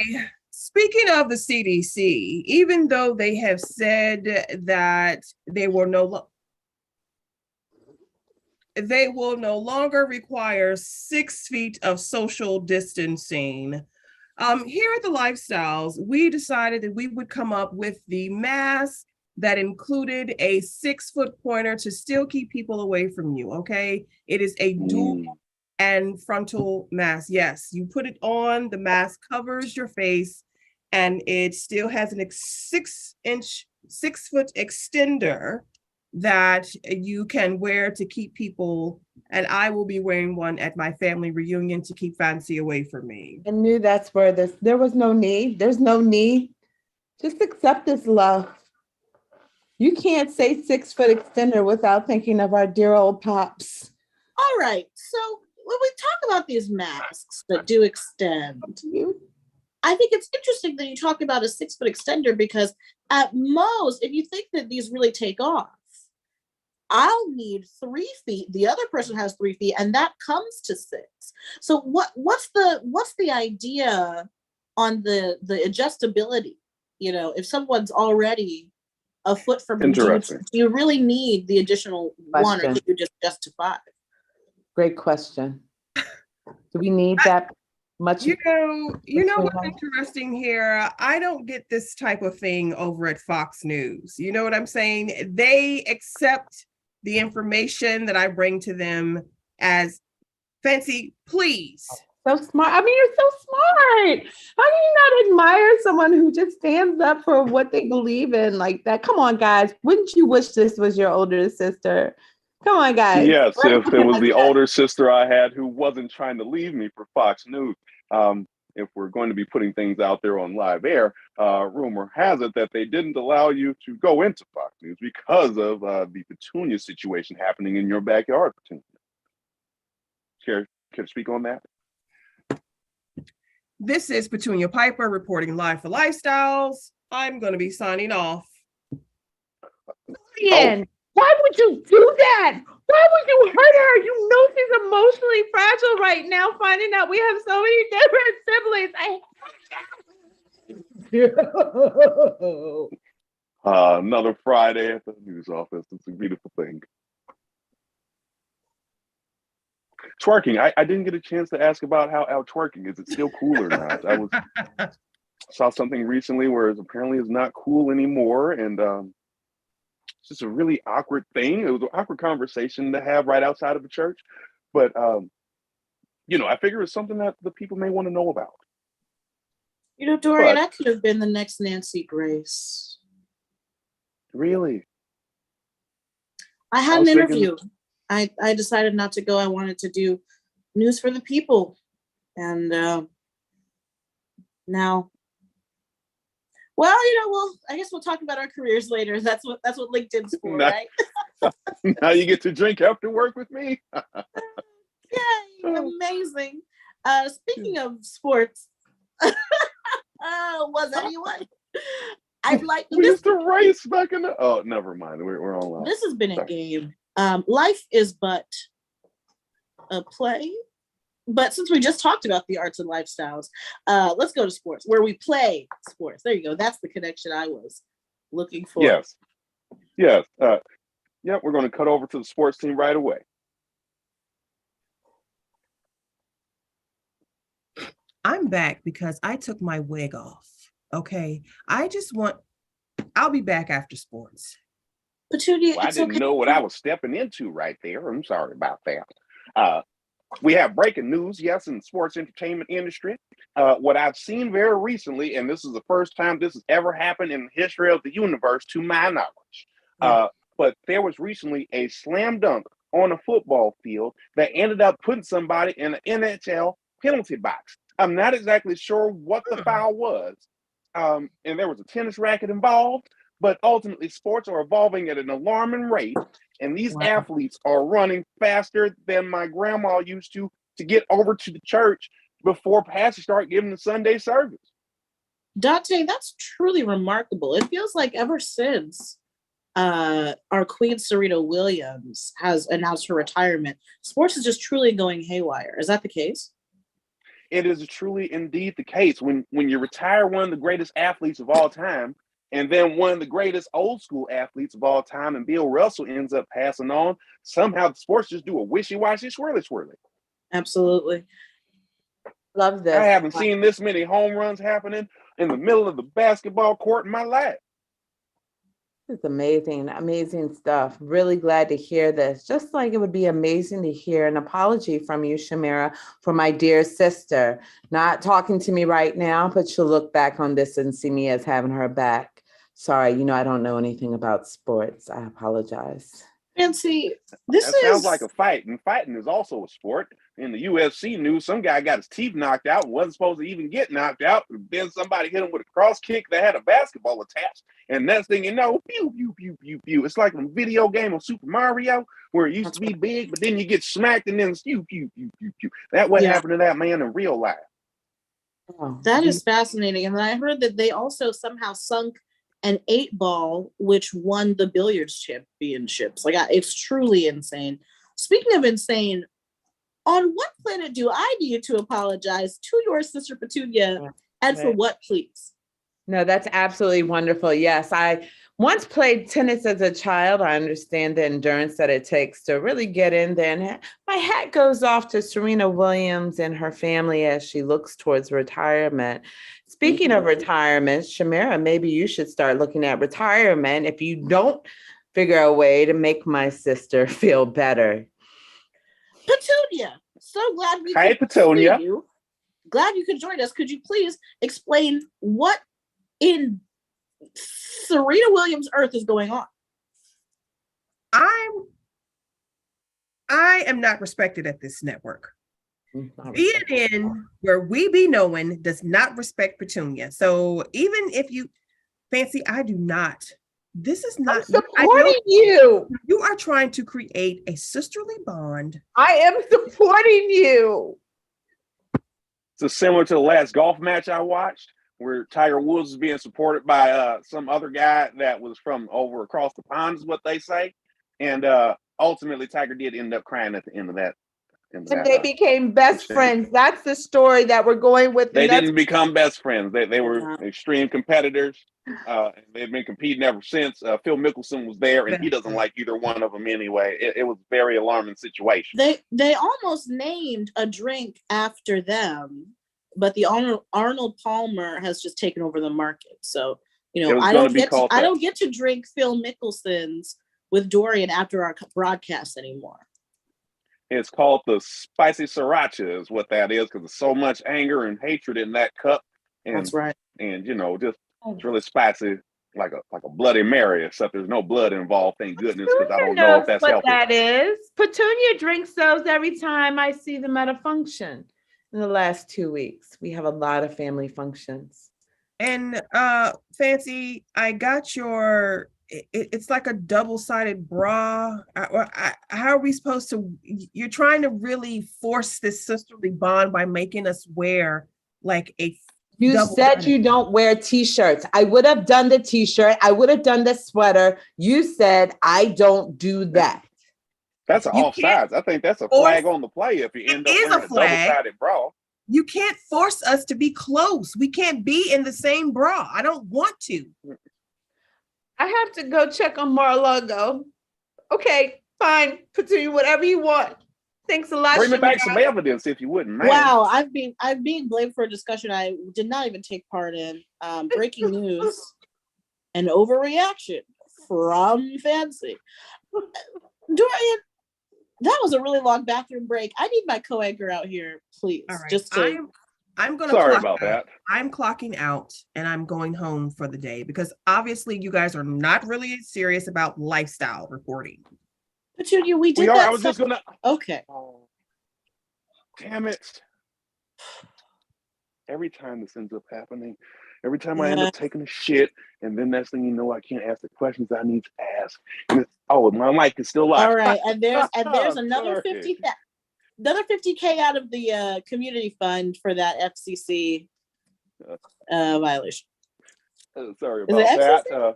speaking of the CDC, even though they have said that they will no longer require 6 feet of social distancing. Here at the Lifestyles, we decided that we would come up with the mask that included a 6-foot pointer to still keep people away from you, okay? It is a dual and frontal mask. Yes, you put it on, the mask covers your face, and it still has an 6-foot extender that you can wear to keep people, and I will be wearing one at my family reunion to keep fancy away from me. I knew that's where there was no need. There's no need. Just accept this love. You can't say 6-foot extender without thinking of our dear old pops. All right. So when we talk about these masks that do extend, I think it's interesting that you talk about a 6-foot extender, because at most, if you think that these really take off, I'll need 3 feet. The other person has 3 feet, and that comes to 6. So what's the idea on the adjustability? You know, if someone's already a foot from you, do you really need the additional one, or could you just justify? Great question. Do we need that much? You know what's interesting here? I don't get this type of thing over at Fox News. You know what I'm saying? They accept the information that I bring to them as fancy, please. So smart. I mean, you're so smart. How do you not admire someone who just stands up for what they believe in like that? Come on, guys. Wouldn't you wish this was your older sister? Come on, guys. Yes, if it was the older sister I had who wasn't trying to leave me for Fox News. If we're going to be putting things out there on live air, rumor has it that they didn't allow you to go into Fox News because of the Petunia situation happening in your backyard, Petunia. Care to speak on that? This is Petunia Piper reporting live for Lifestyles. I'm going to be signing off. Ian, why would you do that? Why would you hurt her? You know she's emotionally fragile right now, finding out we have so many different siblings. Another Friday at the news office. It's a beautiful thing. Twerking. I didn't get a chance to ask about how twerking is. It still cool or not? I saw something recently where it apparently is not cool anymore, and it's just a really awkward thing. It was an awkward conversation to have right outside of the church, but I figure it's something that the people may want to know about. You know, Dorian, I could have been the next Nancy Grace. Really? I had an interview. I decided not to go. I wanted to do news for the people. And now, well, I guess we'll talk about our careers later. That's what LinkedIn's for, right? Now you get to drink after work with me. Yay, amazing. Speaking of sports, was anyone? I'd like we used to race back in the. Oh, never mind. We're on live. This has been a game. Life is but a play. But since we just talked about the arts and lifestyles, let's go to sports, where we play sports. There you go. That's the connection I was Looking forward. Yes. Yeah, we're going to cut over to the sports team right away. I'm back because I took my wig off. Okay. I'll be back after sports. Petunia, Well, I didn't know what I was stepping into right there. I'm sorry about that. We have breaking news, yes, in the sports entertainment industry. What I've seen very recently, and this is the first time this has ever happened in the history of the universe, to my knowledge. But there was recently a slam dunk on a football field that ended up putting somebody in an NHL penalty box. I'm not exactly sure what the foul was. And there was a tennis racket involved, but ultimately sports are evolving at an alarming rate. And these athletes are running faster than my grandma used to get over to the church before pastors start giving the Sunday service. Dante, that's truly remarkable. It feels like ever since our Queen Serena Williams has announced her retirement, sports is just truly going haywire. Is that the case? It is truly indeed the case. When you retire one of the greatest athletes of all time, and then one of the greatest old school athletes of all time, and Bill Russell ends up passing on, somehow the sports just do a wishy-washy, swirly. Absolutely. Love this. I haven't seen this many home runs happening in the middle of the basketball court in my life. It's amazing, amazing stuff. Really glad to hear this. Just like it would be amazing to hear an apology from you, Shamira, for my dear sister. Not talking to me right now, but she'll look back on this and see me as having her back. Sorry, I don't know anything about sports. I apologize. Nancy, that sounds like a fight, and fighting is also a sport. In the UFC news, some guy got his teeth knocked out, wasn't supposed to even get knocked out. Then somebody hit him with a cross kick that had a basketball attached. And next thing you know, pew, pew, pew, pew, pew. It's like a video game of Super Mario where it used to be big, but then you get smacked and then pew, pew, pew, pew, pew. That what happened to that man in real life. Oh, that is fascinating. And I heard that they also somehow sunk an 8-ball, which won the billiards championships. It's truly insane. Speaking of insane, on what planet do I need to apologize to your sister Petunia, and for what, please? No, that's absolutely wonderful. Yes, I once played tennis as a child. I understand the endurance that it takes to really get in there. And my hat goes off to Serena Williams and her family as she looks towards retirement. Speaking of retirement, Shamira, maybe you should start looking at retirement if you don't figure a way to make my sister feel better. Petunia, so glad we could Petunia. See you. Glad you could join us. Could you please explain what in Serena Williams' earth is going on? I am not respected at this network. CNN, where we be knowing, does not respect Petunia. So even if you fancy, I do not. This is not. I'm supporting you. You are trying to create a sisterly bond. I am supporting you. So similar to the last golf match I watched, where Tiger Woods is being supported by some other guy that was from over across the pond, is what they say. And ultimately, Tiger did end up crying at the end of that. And they became best friends. That's the story that we're going with. They didn't become best friends. They were extreme competitors. They've been competing ever since. Phil Mickelson was there, and he doesn't like either one of them anyway. It was a very alarming situation. They almost named a drink after them, but the Arnold Palmer has just taken over the market. So I don't get to drink Phil Mickelson's with Dorian after our broadcast anymore. It's called the spicy sriracha is what that is, because there's so much anger and hatred in that cup. And, that's right. And just it's really spicy, like a Bloody Mary, except there's no blood involved. Thank goodness, because I don't know if that's what healthy. That is. Petunia drinks those every time I see them at a function. In the last 2 weeks, we have a lot of family functions. And Fancy, I got your. It's like a double-sided bra. How are we supposed to? You're trying to really force this sisterly bond by making us wear like a. You said you don't wear t-shirts. I would have done the t-shirt. I would have done the sweater. You said I don't do that. That's an offsides. I think that's a flag on the play if you end up wearing a double-sided bra. You can't force us to be close. We can't be in the same bra. I don't want to. I have to go check on Mar-a-Lago. Okay, fine. Petunia, whatever you want. Thanks a lot. Bring me back Shamira. some evidence if you wouldn't, man. Wow, I'm being blamed for a discussion I did not even take part in. Breaking news, an overreaction from Fancy. Dorian, that was a really long bathroom break. I need my co-anchor out here, please. All right. Just to I'm gonna Sorry clock about out. that. I'm clocking out and I'm going home for the day because obviously you guys are not really serious about lifestyle reporting. Petunia, we did We are. that. I was just gonna. Okay. Oh, damn it! Every time this ends up happening, every time I end up taking a shit, and then next thing you know, I can't ask the questions I need to ask. And oh, my mic is still live. All right, and there's another Sorry. 50K out of the community fund for that FCC violation. Sorry Is it about that.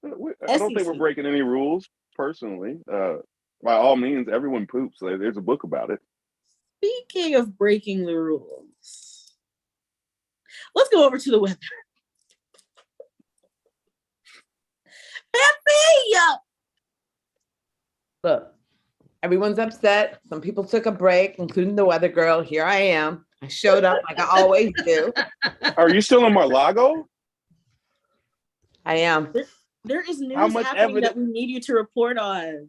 FCC? I don't think we're breaking any rules personally. By all means, everyone poops. There's a book about it. Speaking of breaking the rules, let's go over to the weather. Fancy! Look, everyone's upset. Some people took a break, including the weather girl. Here I am. I showed up like I always do. Are you still in Mar-a-Lago? I am. There is news How much happening evidence- that we need you to report on.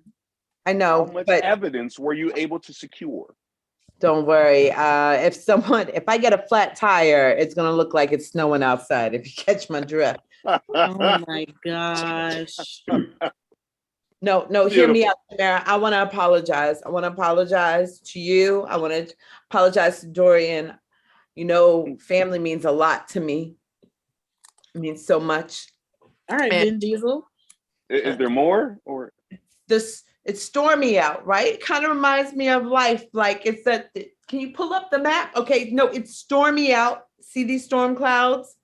I know, How much but evidence were you able to secure? don't worry. If I get a flat tire, it's gonna look like it's snowing outside. If you catch my drift. Oh my gosh. No, hear me out, Samara. I want to apologize. I want to apologize to you. I want to apologize to Dorian. You know, family means a lot to me. It means so much. All right, And- Vin Diesel. Is there more? Or It's stormy out, right? It kind of reminds me of life. Like it's that. Can you pull up the map? Okay, no, it's stormy out. See these storm clouds?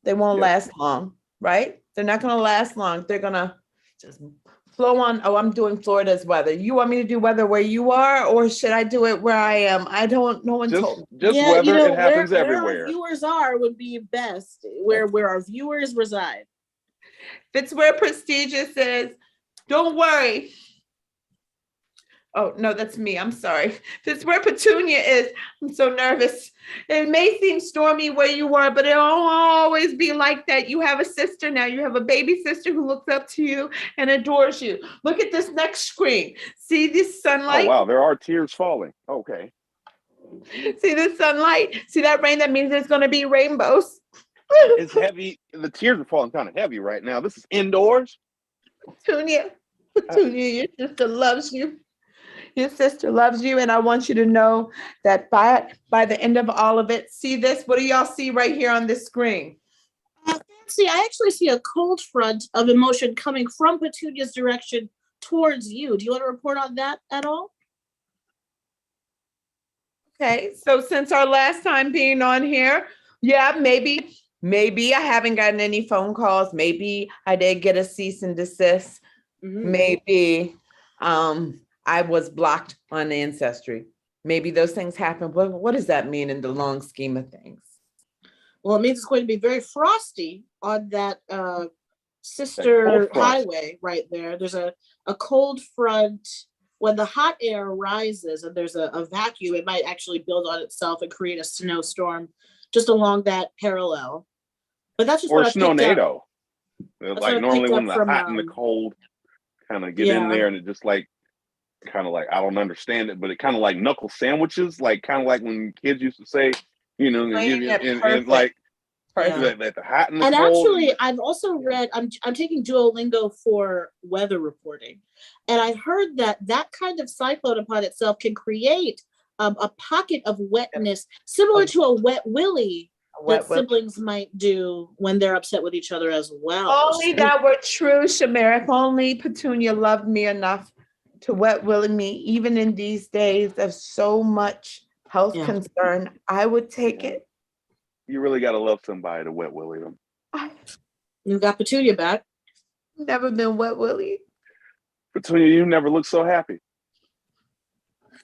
They won't last long, right? They're not going to last long. They're going to just flow on. Oh, I'm doing Florida's weather. You want me to do weather where you are, or should I do it where I am? I don't. No one told me. just weather. It happens where everywhere. our viewers are would be best. Where our viewers reside. If it's where prestigious is, don't worry. Oh, no, that's me. I'm sorry. If it's where Petunia is, I'm so nervous. It may seem stormy where you are, but it won't always be like that. You have a sister now. You have a baby sister who looks up to you and adores you. Look at this next screen. See this sunlight? Oh, wow. There are tears falling. Okay. See the sunlight? See that rain? That means there's going to be rainbows. It's heavy. The tears are falling kind of heavy right now. This is indoors. Petunia, your sister loves you. Your sister loves you, and I want you to know that by the end of all of it, see this? What do y'all see right here on this screen? See, I actually see a cold front of emotion coming from Petunia's direction towards you. Do you want to report on that at all? Okay, so since our last time being on here, yeah, maybe I haven't gotten any phone calls. Maybe I did get a cease and desist. Maybe I was blocked on Ancestry. Maybe those things happen. What does that mean in the long scheme of things? Well, it means it's going to be very frosty on that sister highway right there. There's a cold front. When the hot air rises and there's a vacuum, it might actually build on itself and create a snowstorm just along that parallel. But that's just or what snow-nado. Like normally when the from, hot and the cold kind of get in there, and it just like kind of like, I don't understand it, but it kind of like knuckle sandwiches, like kind of like when kids used to say, you know, and like that the hot and the and cold. Actually, I've also read, I'm taking Duolingo for weather reporting, and I heard that kind of cyclone upon itself can create a pocket of wetness similar to a wet willy that siblings might do when they're upset with each other as well. Only that were true, Shamira. If only Petunia loved me enough to wet willy me, even in these days of so much health concern, I would take it. You really got to love somebody to wet willy them. You got Petunia back. Never been wet willy. Petunia, you never look so happy.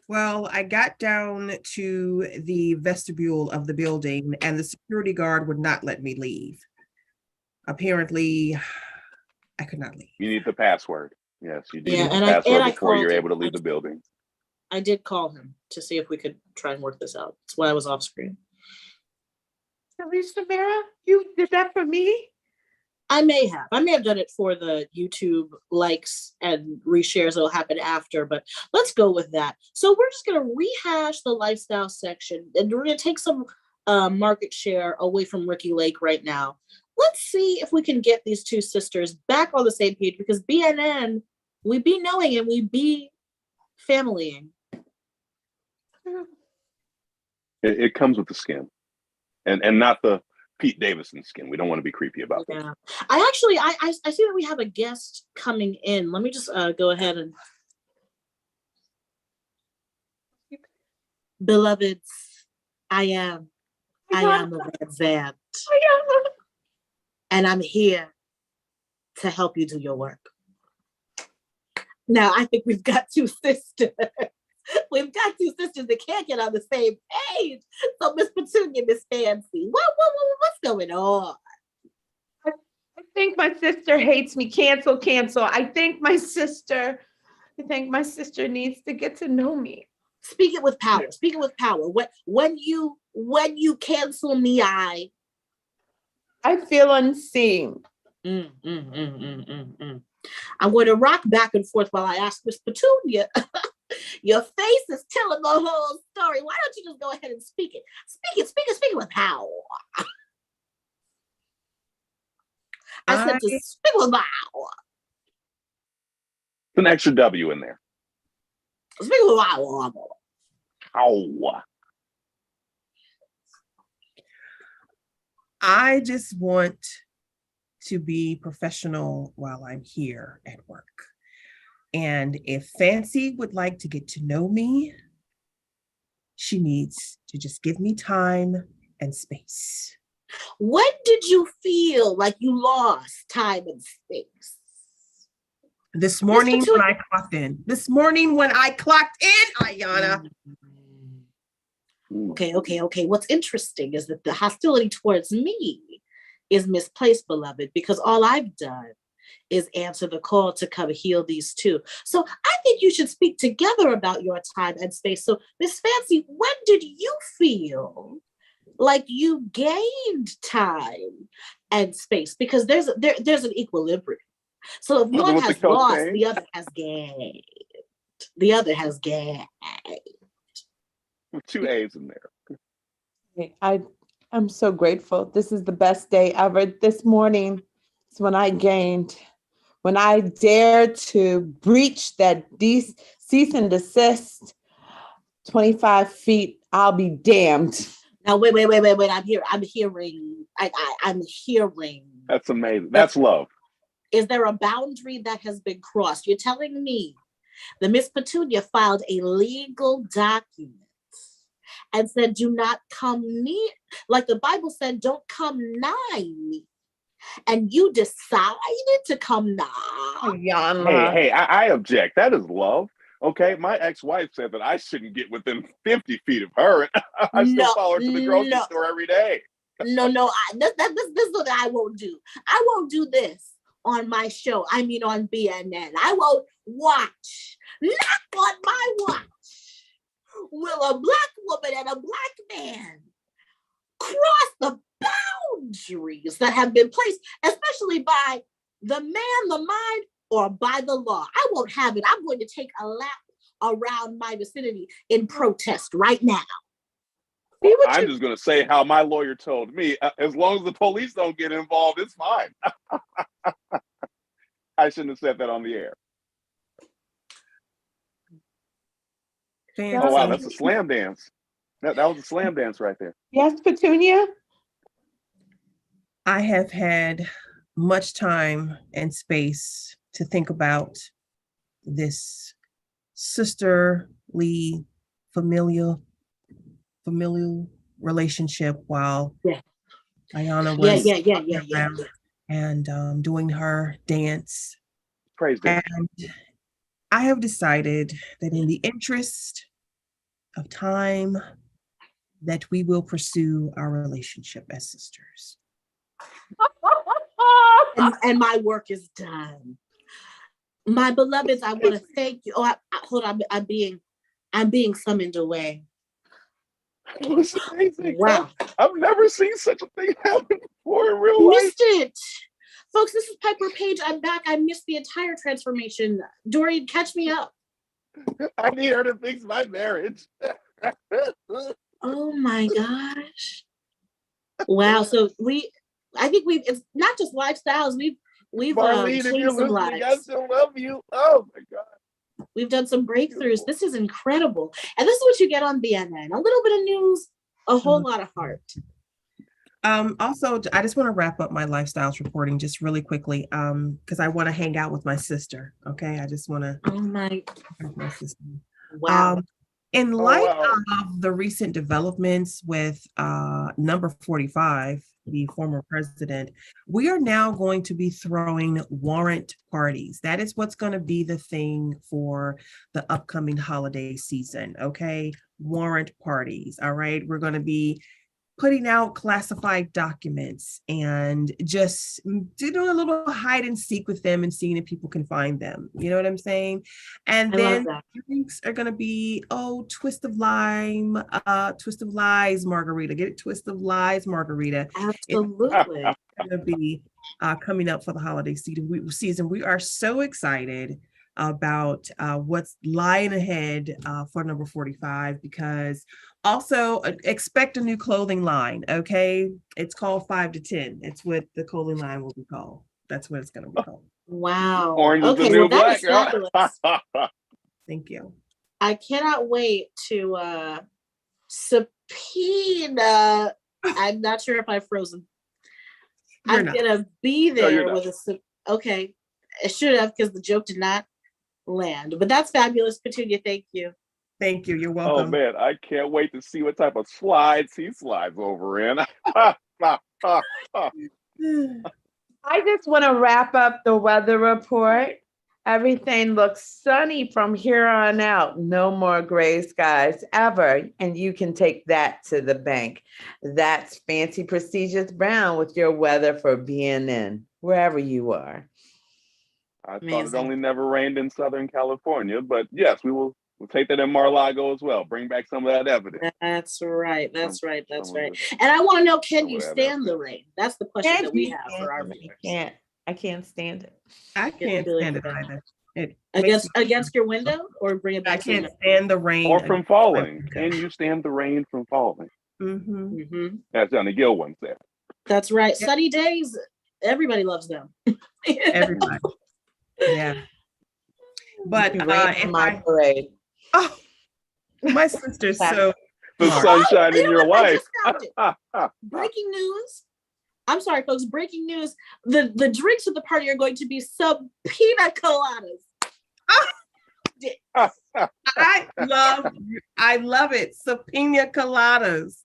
Well, I got down to the vestibule of the building and the security guard would not let me leave. apparently I could not leave. You need the password. Yes, you do Yeah, need the and password I before you're called able to him. leave the building. I did call him to see if we could try and work this out. That's why I was off screen. Samira, you did that for me? I may have done it for the YouTube likes and reshares that'll happen after, but let's go with that. So we're just gonna rehash the lifestyle section, and we're gonna take some market share away from Ricky Lake right now. Let's see if we can get these two sisters back on the same page, because BNN, we be knowing and we be familying. It comes with the skin, and not the Pete Davidson skin. We don't want to be creepy about that. Yeah, I see that we have a guest coming in. Let me just go ahead and, beloveds, I am a Red Zant, and I'm here to help you do your work. Now, I think we've got two sisters. We've got two sisters that can't get on the same page. So, Miss Petunia, Miss Fancy, what's going on? I think my sister hates me. Cancel. I think my sister needs to get to know me. Speak it with power. Speak it with power. When you cancel me, I feel unseen. I'm going to rock back and forth while I ask Miss Petunia. Your face is telling the whole story. Why don't you just go ahead and speak it? Speak it with power. I said to speak with power. An extra W in there. Speak with power. Ow. I just want to be professional while I'm here at work. And if Fancy would like to get to know me, she needs to just give me time and space. When did you feel like you lost time and space? This morning when I clocked in. Ayana. Okay. What's interesting is that the hostility towards me is misplaced, beloved, because all I've done is answer the call to come heal these two. So I think you should speak together about your time and space. So, Miss Fancy, when did you feel like you gained time and space? Because there's an equilibrium. So if one has lost, the other has gained. The other has gained. With 2 A's in there. I'm so grateful. This is the best day ever. This morning is when I gained. When I dared to breach that cease and desist 25 feet, I'll be damned. Now, wait. I'm hearing. That's amazing. That's love. Is there a boundary that has been crossed? You're telling me that Miss Petunia filed a legal document and said, do not come near, like the Bible said, don't come nigh me. And you decided to come nigh. Hey, I object. That is love. Okay, my ex-wife said that I shouldn't get within 50 feet of her. I still follow her to the grocery store every day. No, this is what I won't do. I won't do this on my show. I mean, on BNN. I won't watch. Not on my watch will a Black woman and a Black man cross the boundaries that have been placed, especially by the man, the mind, or by the law. I won't have it. I'm going to take a lap around my vicinity in protest right now. I'm just going to say how my lawyer told me. As long as the police don't get involved, it's fine. I shouldn't have said that on the air. Fancy. Oh, wow, that's a slam dance. That was a slam dance right there. Yes, Petunia? I have had much time and space to think about this sisterly, familial relationship while Ayana was and doing her dance. Praise dance. And I have decided that in the interest of time, that we will pursue our relationship as sisters. and my work is done. My beloveds, I want to thank you. Hold on, I'm being summoned away. It was amazing. Wow. I've never seen such a thing happen before in real life. Missed it. Folks, this is Piper Page. I'm back. I missed the entire transformation. Dorian, catch me up. I need her to fix my marriage. Oh my gosh. Wow. So I think it's not just lifestyles. We've Marlene, if you're changed some listening, I lives. still love you. Oh my God. We've done some breakthroughs. This is incredible. And this is what you get on BNN. A little bit of news, a whole lot of heart. Also, I just want to wrap up my lifestyles reporting just really quickly because I want to hang out with my sister. Okay, I just want to. Oh my sister. wow. In light of the recent developments with number 45, the former president, we are now going to be throwing warrant parties. That is what's going to be the thing for the upcoming holiday season. Okay, warrant parties. All right, we're going to be putting out classified documents and just doing a little hide and seek with them and seeing if people can find them. You know what I'm saying? And then drinks are going to be, twist of lies margarita. Get it? Twist of lies margarita. Absolutely. It's going to be coming up for the holiday season. We are so excited about what's lying ahead for number 45, because also expect a new clothing line. Okay, it's called 5 to 10. It's what the clothing line will be called. That's what it's going to be called. Wow. Orange is the new black. Thank you. I cannot wait to subpoena. I'm not sure if I've frozen. I'm gonna be there with a. Okay, I should have, because the joke did not land. But that's fabulous, Petunia. Thank you. Thank you. You're welcome. Oh man, I can't wait to see what type of slides he slides over in. I just want to wrap up the weather report. Everything looks sunny from here on out. No more gray skies ever. And you can take that to the bank. That's Fancy Prestigious Brown with your weather for BNN, wherever you are. I thought it only never rained in Southern California, but yes, we'll take that in Mar-a-Lago as well. Bring back some of that evidence. That's right. And I want to know, can you stand the rain? That's the question that we have for our viewers. I can't stand it. I can't stand it either. Against your window, or bring it back? I can't stand the rain. Or from falling. Can you stand the rain from falling? Mm-hmm. Mm-hmm. As Johnny Gill once said. That's right. Sunny days, everybody loves them. Everybody. Yeah. But my parade. Oh, my sister's so the sunshine in your life. Breaking news. I'm sorry, folks. Breaking news. The drinks at the party are going to be some pina coladas. I love it. Some pina coladas.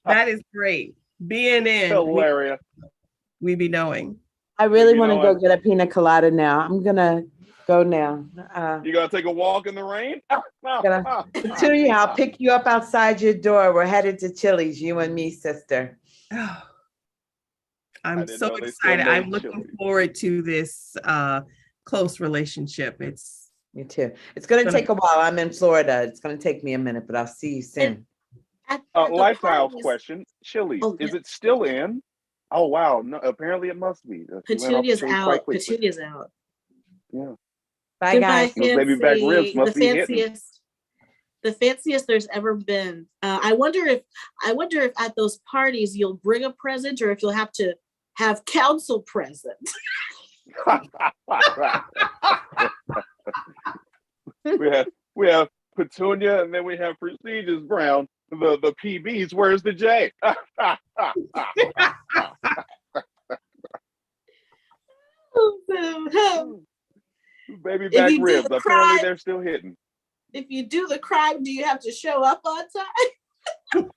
That is great. BNN. Hilarious. We be knowing. I really want to go get a pina colada now. I'm gonna go now. You gonna take a walk in the rain? Petunia, I'll pick you up outside your door. We're headed to Chili's, you and me, sister. Oh, I'm so excited. I'm looking forward to this close relationship. Me too. It's gonna take a while. I'm in Florida. It's gonna take me a minute, but I'll see you soon. Lifestyle question. Chili's, is it still in? Oh wow! No, apparently it must be. Petunia's out. Petunia's out. Yeah. Bye guys. Baby back ribs must be hitting. The fanciest there's ever been. I wonder if at those parties you'll bring a present, or if you'll have to have council present. we have Petunia, and then we have Prestigious Brown. The PBs. Where's the J? Baby back ribs. Apparently they're still hitting. If you do the crime, do you have to show up on time?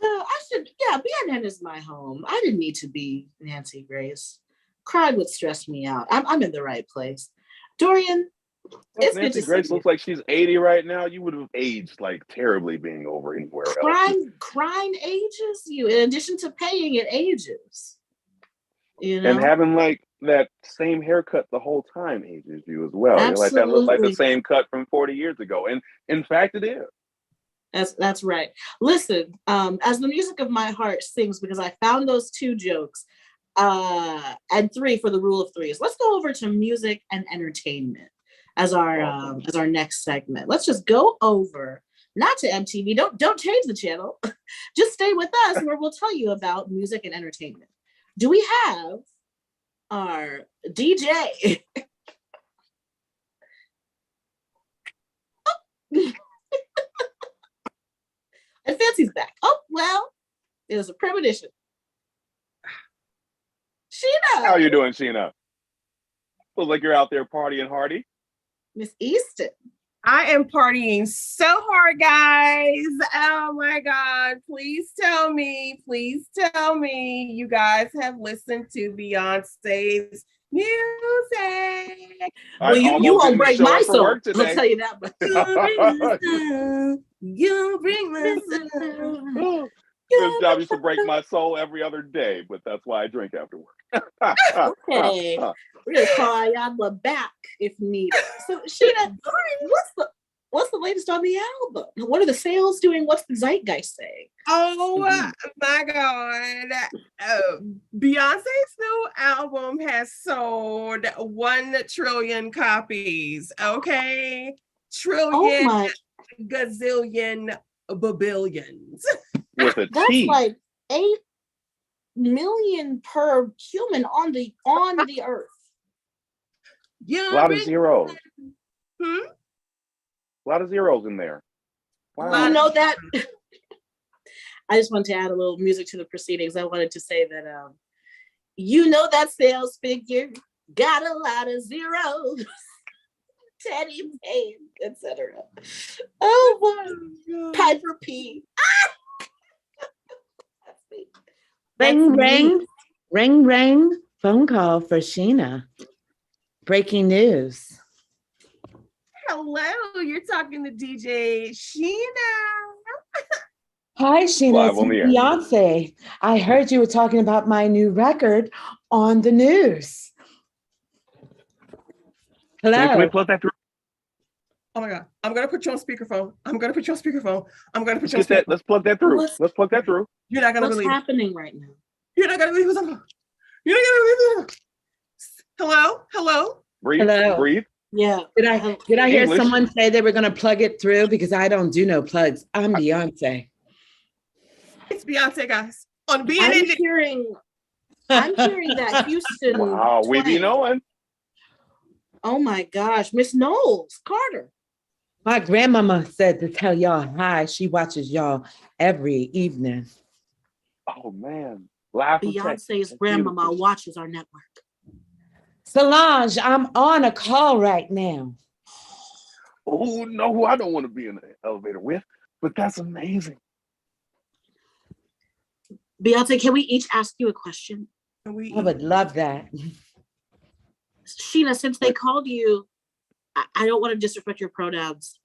BNN is my home. I didn't need to be Nancy Grace. Crime would stress me out. I'm in the right place. Dorian, It's good Nancy to Grace see looks you. like she's 80 right now. You would have aged like terribly being over anywhere else. Crime ages you. In addition to paying, it ages. You And know, having like that same haircut the whole time ages you as well. You're like, that looks like the absolutely. same cut from 40 years ago. And in fact, it is. That's right. Listen, as the music of my heart sings, because I found those 2 jokes, and 3 for the rule of 3s. Let's go over to music and entertainment as our next segment. Let's just go over, not to MTV. Don't change the channel. Just stay with us, where we'll tell you about music and entertainment. Do we have our DJ? And Fancy's back. Oh, well, it was a premonition. Sheena. How you doing, Sheena? Looks like you're out there partying hardy. Miss Easton. I am partying so hard, guys. Oh my God. Please tell me you guys have listened to Beyonce's music. Well, you won't break my soul. I'll tell you that much. You bring the sun. This job used to break my soul every other day, but that's why I drink after work. Okay. We're gonna call Ayadla back if needed. So Sheena, what's the latest on the album? What are the sales doing? What's the zeitgeist saying? Oh my God. Beyonce's new album has sold 1 trillion copies. Okay. Trillion, gazillion, babillions. With a That's T. like 8 million per human on the earth. A lot of zeros. Hmm? A lot of zeros in there. Wow. You know that. I just want to add a little music to the proceedings. I wanted to say that you know that sales figure got a lot of zeros. Teddy Payne, etc. Oh boy. Piper P. Ring, ring, ring, ring. Phone call for Sheena. Breaking news. Hello, you're talking to DJ Sheena. Hi, Sheena. Live It's on the air. Beyonce. I heard you were talking about my new record on the news. Hello. Can we plug that through? Oh my God. I'm going to put you on speakerphone. Let's plug that through. Let's plug that through. You're not going to What's believe it. happening right now? You're not going to believe what's happening. You're not going to believe it. Hello? Breathe. Hello. Breathe. Yeah. Did I hear English. someone say they were going to plug it through? Because I don't do no plugs. I'm Beyonce. It's Beyonce, guys. On being I'm Indie. hearing that Houston. Wow, we be twang. knowing. Oh my gosh, Miss Knowles Carter. My grandmama said to tell y'all hi. She watches y'all every evening. Oh man. Live from Texas. Beyonce's That's grandmama beautiful. watches our network. Solange, I'm on a call right now. Oh no, I don't want to be in the elevator with, but that's amazing. Beyonce, can we each ask you a question? I would love that. Sheena, since they called you, I don't want to disrespect your pronouns.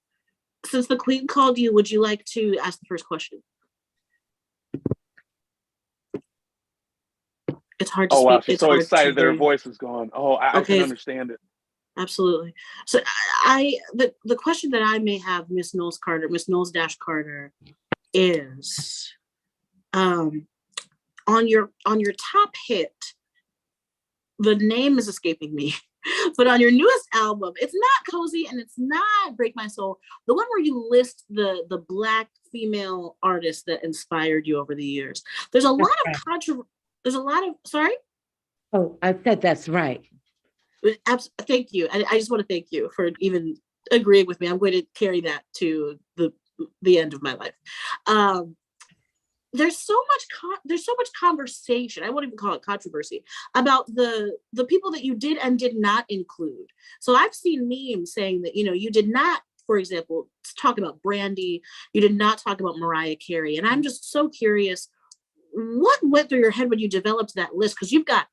Since the Queen called you, would you like to ask the first question? It's hard to Oh speak. wow, she's It's so hard excited to that her breathe. voice is gone. Oh, I Okay. can understand it. Absolutely. So the question that I may have, Miss Knowles Carter, is on your top hit, the name is escaping me, but on your newest album, it's not Cozy and it's not Break My Soul. The one where you list the Black female artists that inspired you over the years. There's a lot of controversy. There's a lot of, sorry? Oh, I said that's right. Thank you. I just want to thank you for even agreeing with me. I'm going to carry that to the end of my life. There's so much conversation. I won't even call it controversy about the people that you did and did not include. So I've seen memes saying that, you did not, for example, talk about Brandy. You did not talk about Mariah Carey. And I'm just so curious, what went through your head when you developed that list? Because you've got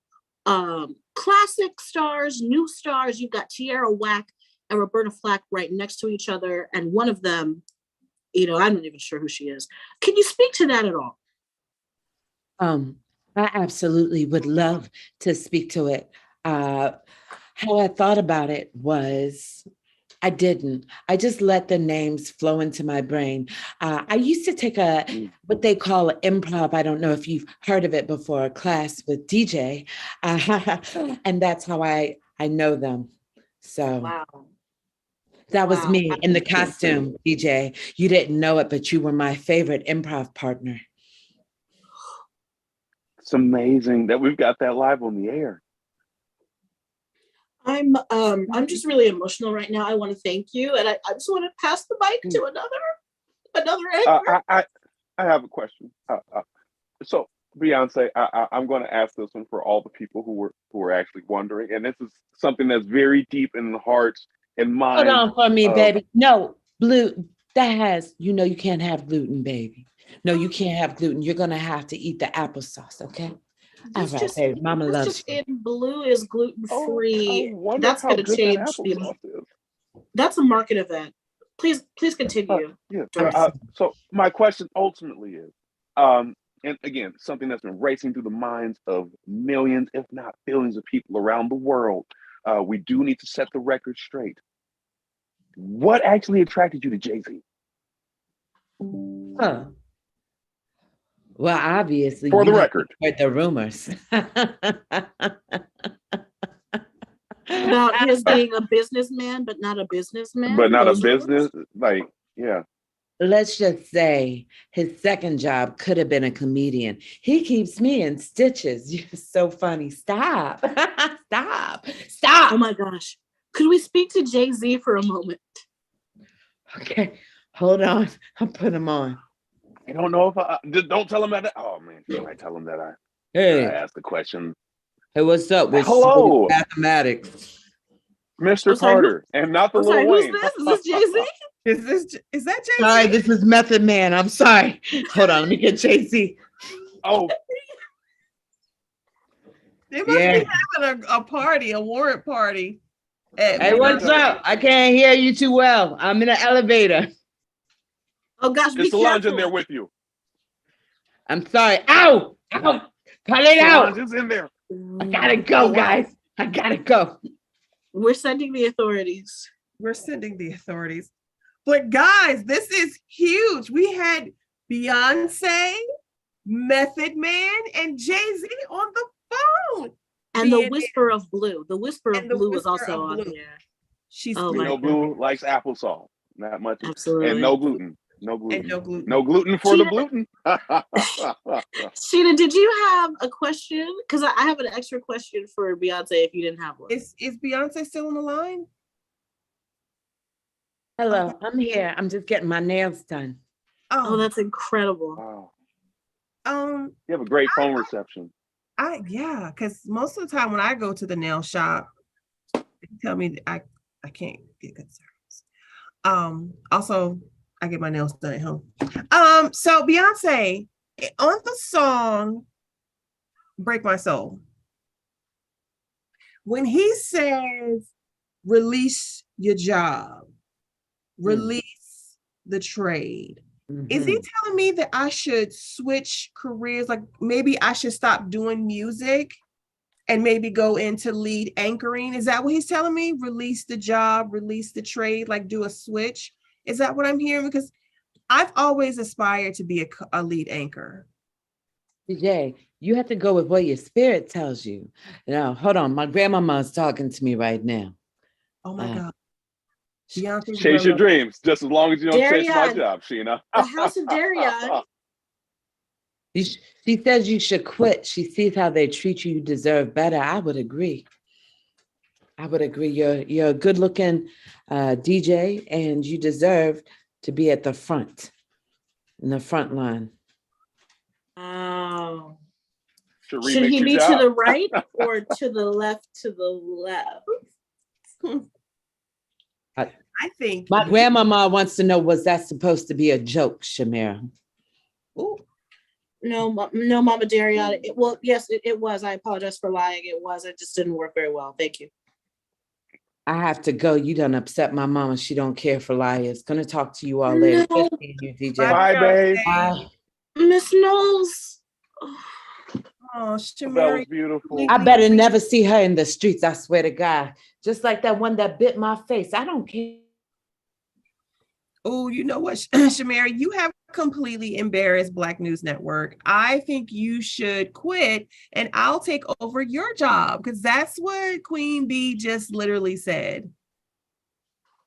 classic stars, new stars, you've got Tierra Whack, and Roberta Flack right next to each other, and one of them, I'm not even sure who she is. Can you speak to that at all? I absolutely would love to speak to it. How I thought about it was I didn't. I just let the names flow into my brain. I used to take what they call improv. I don't know if you've heard of it before, a class with DJ. And that's how I know them. So Wow. that was me in the costume, DJ. You didn't know it, but you were my favorite improv partner. It's amazing that we've got that live on the air. I'm just really emotional right now. I want to thank you, and I just want to pass the mic to another anchor. I have a question. So Beyonce, I'm going to ask this one for all the people who were actually wondering, and this is something that's very deep in the hearts and minds. Hold on for me, baby. No, you can't have gluten, baby. No, you can't have gluten. You're gonna have to eat the applesauce, okay? All right, baby. Mama loves you. In Blue is gluten free. That's going to change. That's a market event. Please continue. So my question ultimately is, and again, something that's been racing through the minds of millions, if not billions, of people around the world. We do need to set the record straight. What actually attracted you to Jay-Z? Huh. Well, obviously, for the record, heard the rumors about his being a businessman, but not a businessman. But not a business, like, yeah. Let's just say his second job could have been a comedian. He keeps me in stitches. You're so funny. Stop. Stop. Oh my gosh. Could we speak to Jay-Z for a moment? Okay. Hold on. I'll put him on. I don't know if don't tell him that. Oh man, should I tell him that I asked the question? Hey, what's up? Hello, mathematics, Mr. Carter, and not the Lil Wayne. Is this Jay-Z? Is that Jay-Z? Sorry, this is Method Man. I'm sorry. Hold on, let me get Jay-Z. Oh, they must be having a party, a warrant party. Hey, what's up? I can't hear you too well. I'm in an elevator. Oh gosh, is Solange in there with you? I'm sorry. Ow! Ow! Cut it out! Solange is in there. I gotta go, guys. I gotta go. We're sending the authorities. But guys, this is huge. We had Beyonce, Method Man, and Jay-Z on the phone. And the Whisper of Blue. The Whisper of Blue was also on there. Blue likes applesauce. Not much. Absolutely. And no gluten. No gluten. And no gluten. No gluten for the gluten. Sheena, did you have a question? Because I have an extra question for Beyonce if you didn't have one. Is Beyonce still on the line? Hello, I'm here. I'm just getting my nails done. Oh, that's incredible. Wow. You have a great phone reception. Because most of the time when I go to the nail shop, they tell me that I can't get good service. Also, I get my nails done at home. So Beyonce, on the song Break My Soul, when he says release your job, release the trade, is he telling me that I should switch careers? Like maybe I should stop doing music and maybe go into lead anchoring? Is that what he's telling me? Release the job, release the trade, like do a switch? Is that what I'm hearing? Because I've always aspired to be a lead anchor. DJ, you have to go with what your spirit tells you. Now, hold on. My grandmama's talking to me right now. Oh my God. Chase your dreams, just as long as you don't chase my job, Sheena. The House of Darion. She says you should quit. She sees how they treat you. You deserve better. I would agree. You're a good-looking DJ, and you deserve to be at the front, in the front line. Oh. Should he be to the right or to the left? To the left. I think my grandmama wants to know, was that supposed to be a joke, Shamira? Oh, no, Mama Darion. Yes, it was. I apologize for lying. It was. It just didn't work very well. Thank you. I have to go. You done upset my mama. She don't care for liars. Gonna talk to you all later. No. Good seeing you, DJ. Bye, Bye, babe. Bye. Miss Knowles. Oh, That Shamari. was beautiful. I better never see her in the streets. I swear to God. Just like that one that bit my face. I don't care. Oh, you know what, Shamari, you have completely embarrassed Black News Network. I think you should quit and I'll take over your job because that's what Queen Bee just literally said.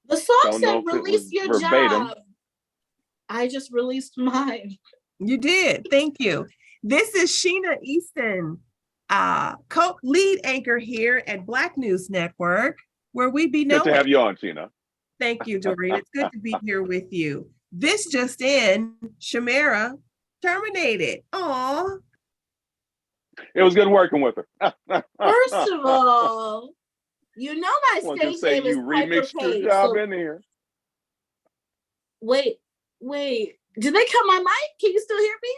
The song Don't know said if it release was your verbatim. job. I just released mine. You did. Thank you. This is Sheena Easton, co-lead anchor here at Black News Network, where we be Good known. to have you on, Sheena. Thank you, Doreen. It's good to be here with you. This just in, Shamara terminated. Aw. It was good working with her. First of all, you know my I want to stage say name is you Piper remixed your Page. job So in here. wait. Did they cut my mic? Can you still hear me?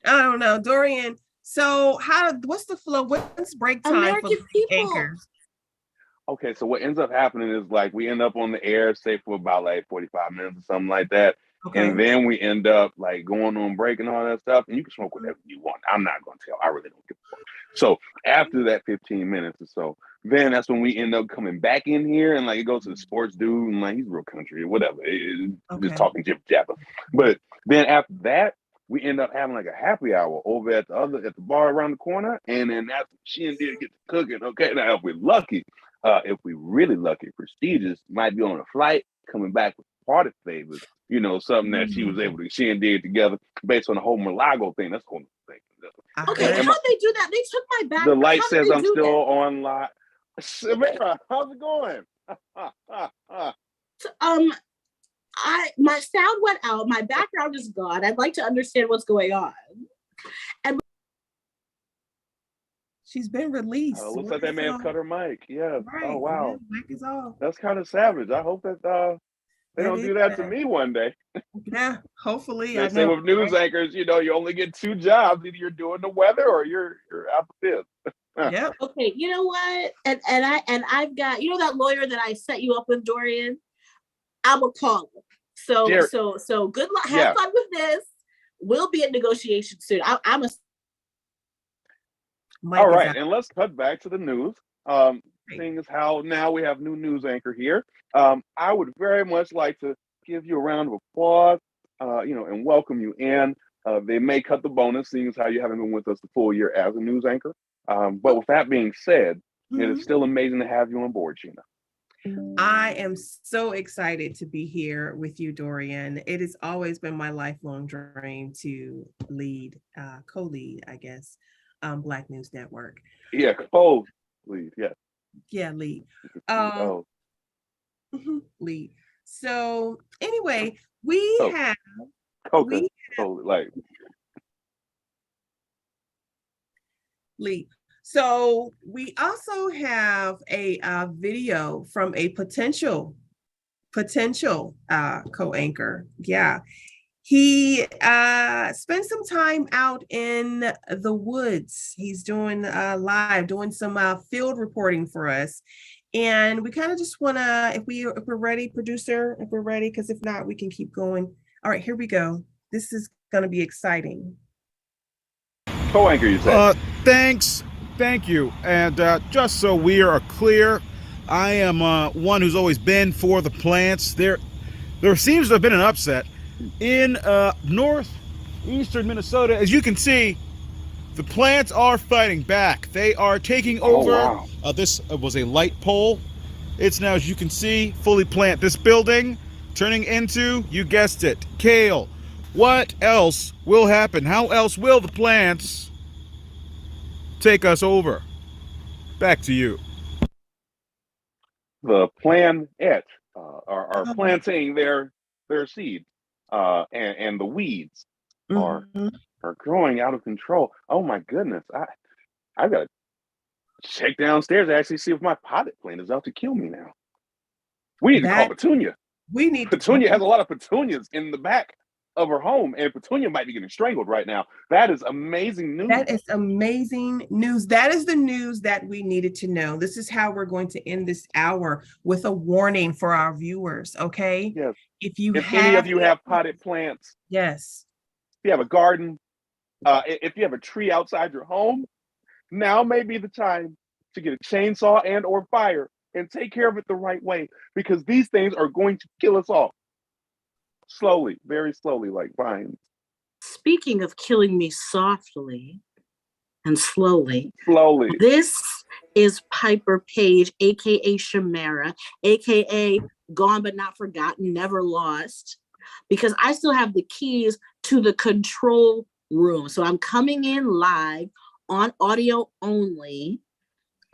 I don't know, Dorian. So what's the flow? What's break time American for the people. anchors? Okay, so what ends up happening is like we end up on the air, say for about like 45 minutes or something like that. Okay. And then we end up like going on break and all that stuff. And you can smoke whatever you want. I'm not going to tell. I really don't give a fuck. So after that 15 minutes or so, then that's when we end up coming back in here and like it goes to the sports dude and like he's real country or whatever. Just talking jibber jabber. But then after that, we end up having like a happy hour over at the bar around the corner. And then that's she and did get to cooking. Okay, now if we're lucky, if we really lucky, prestigious might be on a flight coming back with party favors. You know, something that she was able to she and did together based on the whole Malago thing. That's the whole thing. Okay, And how'd they do that? They took my back. The light How did says they I'm do still that? on live. Samara, how's it going? My sound went out. My background is gone. I'd like to understand what's going on. And She's been released. Looks like they may have cut her mic. Yeah. Right. Oh wow. Yeah, mic is off. That's kind of savage. I hope that they don't do that to me one day. Yeah, hopefully. They say with news anchors, you know, you only get two jobs. Either you're doing the weather or you're out the fifth. Yep. Okay, you know what? And I've got, you know, that lawyer that I set you up with, Dorian. I will call him. So Jerry. So good luck. Have fun with this. We'll be in negotiation soon. I'm a. All right, and let's cut back to the news. Seeing as how now we have new news anchor here, I would very much like to give you a round of applause, and welcome you in. They may cut the bonus, seeing as how you haven't been with us the full year as a news anchor. But with that being said, it is still amazing to have you on board, Sheena. I am so excited to be here with you, Dorian. It has always been my lifelong dream to co-lead, I guess, Black News Network. Yeah, co-lead, yeah. Yeah, lead. Mm-hmm. Lead. So anyway, we have lead. So we also have a video from a potential co-anchor. Yeah. He spent some time out in the woods. He's doing doing some field reporting for us. And we kind of just want to, if we're ready, producer, if we're ready, because if not, we can keep going. All right, here we go. This is going to be exciting. Co-anchor, you said. Thanks. Thank you. And just so we are clear, I am one who's always been for the plants. There seems to have been an upset in northeastern Minnesota. As you can see, the plants are fighting back. They are taking over. Wow. This was a light pole. It's now, as you can see, fully plant. This building turning into, you guessed it, kale. What else will happen? How else will the plants take us over? Back to you. The planet are planting their seeds, and the weeds are growing out of control. Oh my goodness! I've got to check downstairs to actually see if my potted plant is out to kill me now. We need to call Petunia. Petunia has a lot of petunias in the back. of her home, and Petunia might be getting strangled right now. That is amazing news. That is amazing news. That is the news that we needed to know. This is how we're going to end this hour, with a warning for our viewers, okay? Yes. If any of you have potted plants, yes. if you have a garden, if you have a tree outside your home, now may be the time to get a chainsaw and or fire and take care of it the right way, because these things are going to kill us all. Slowly, very slowly, like vines. Speaking of killing me softly and slowly, Slowly. this is Piper Page, aka Shamara, aka Gone But Not Forgotten, Never Lost, because I still have the keys to the control room. So I'm coming in live on audio only.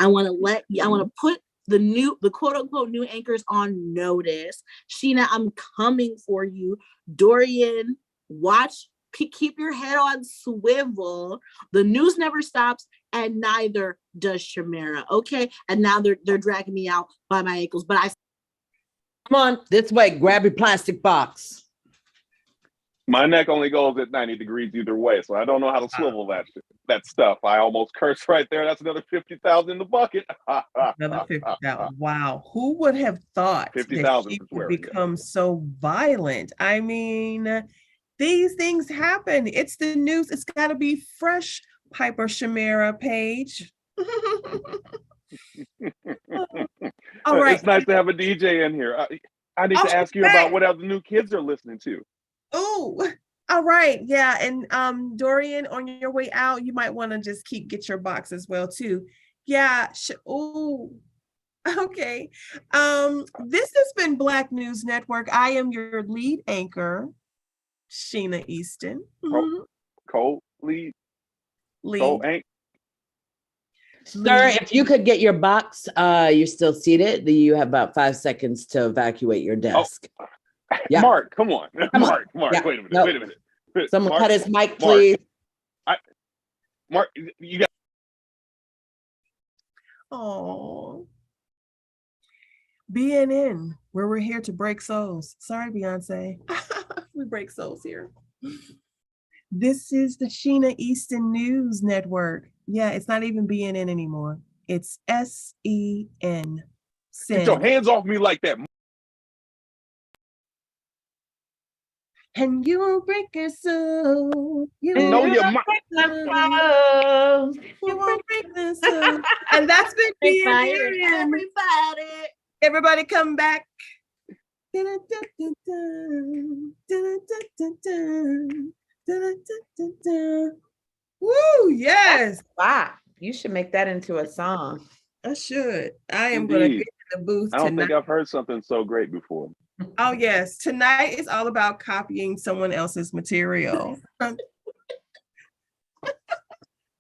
I want to put the quote unquote new anchors on notice. Sheena, I'm coming for you. Dorian, watch, keep your head on swivel. The news never stops, and neither does Shamara. Okay. And now they're dragging me out by my ankles, but Come on, this way, grab your plastic box. My neck only goes at 90 degrees either way, so I don't know how to swivel that stuff. I almost cursed right there. That's another 50,000 in the bucket. Another 50,000. Wow. Who would have thought 50,000 that she would become so violent? I mean, these things happen. It's the news. It's got to be fresh, Piper Shamara Page. All right. It's nice to have a DJ in here. I need to ask you about what other new kids are listening to. Oh, all right. Yeah. And Dorian, on your way out, you might want to just get your box as well too. Yeah. Oh, okay. This has been Black News Network. I am your lead anchor, Sheena Easton. Lead. Sir, if you could get your box, you're still seated. You have about 5 seconds to evacuate your desk. Oh. Yeah. Mark, come on. Mark, yeah. Wait a minute. Nope. Wait a minute. Someone Mark, cut his mic, please. Mark, you got. Oh. BNN, where we're here to break souls. Sorry, Beyonce. We break souls here. This is the Sheena Easton News Network. Yeah, it's not even BNN anymore. It's SEN. Get your hands off me like that. And you won't break your soul. You know your won't break the soul. You won't break the soul. And that's been BNN. Everybody come back. Woo, yes. Wow. You should make that into a song. I should. I am going to get in the booth tonight. I don't think I've heard something so great before. Oh, yes. Tonight is all about copying someone else's material.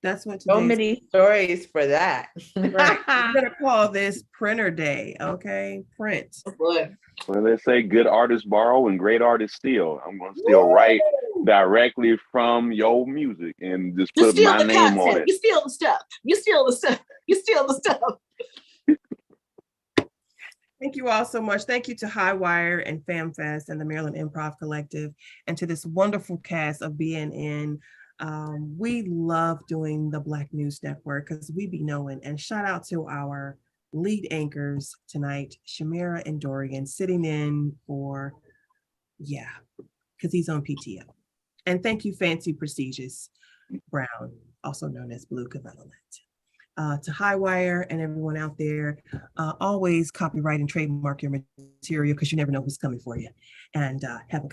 That's what so many stories for that. Right. We're gonna call this Printer Day, okay? Print. Oh boy. Well, they say good artists borrow and great artists steal. I'm gonna steal right directly from your music and just put my name on it. You steal the stuff. You steal the stuff. You steal the stuff. Thank you all so much. Thank you to Highwire and F.A.M Fest and the Maryland Improv Collective, and to this wonderful cast of BNN. We love doing the Black News Network because we be knowing. And shout out to our lead anchors tonight, Shamara and Dorian, sitting in for, because he's on PTO. And thank you, Fancy Prestigious Brown, also known as Blue Cavalent. To Highwire and everyone out there, always copyright and trademark your material because you never know who's coming for you. And have a good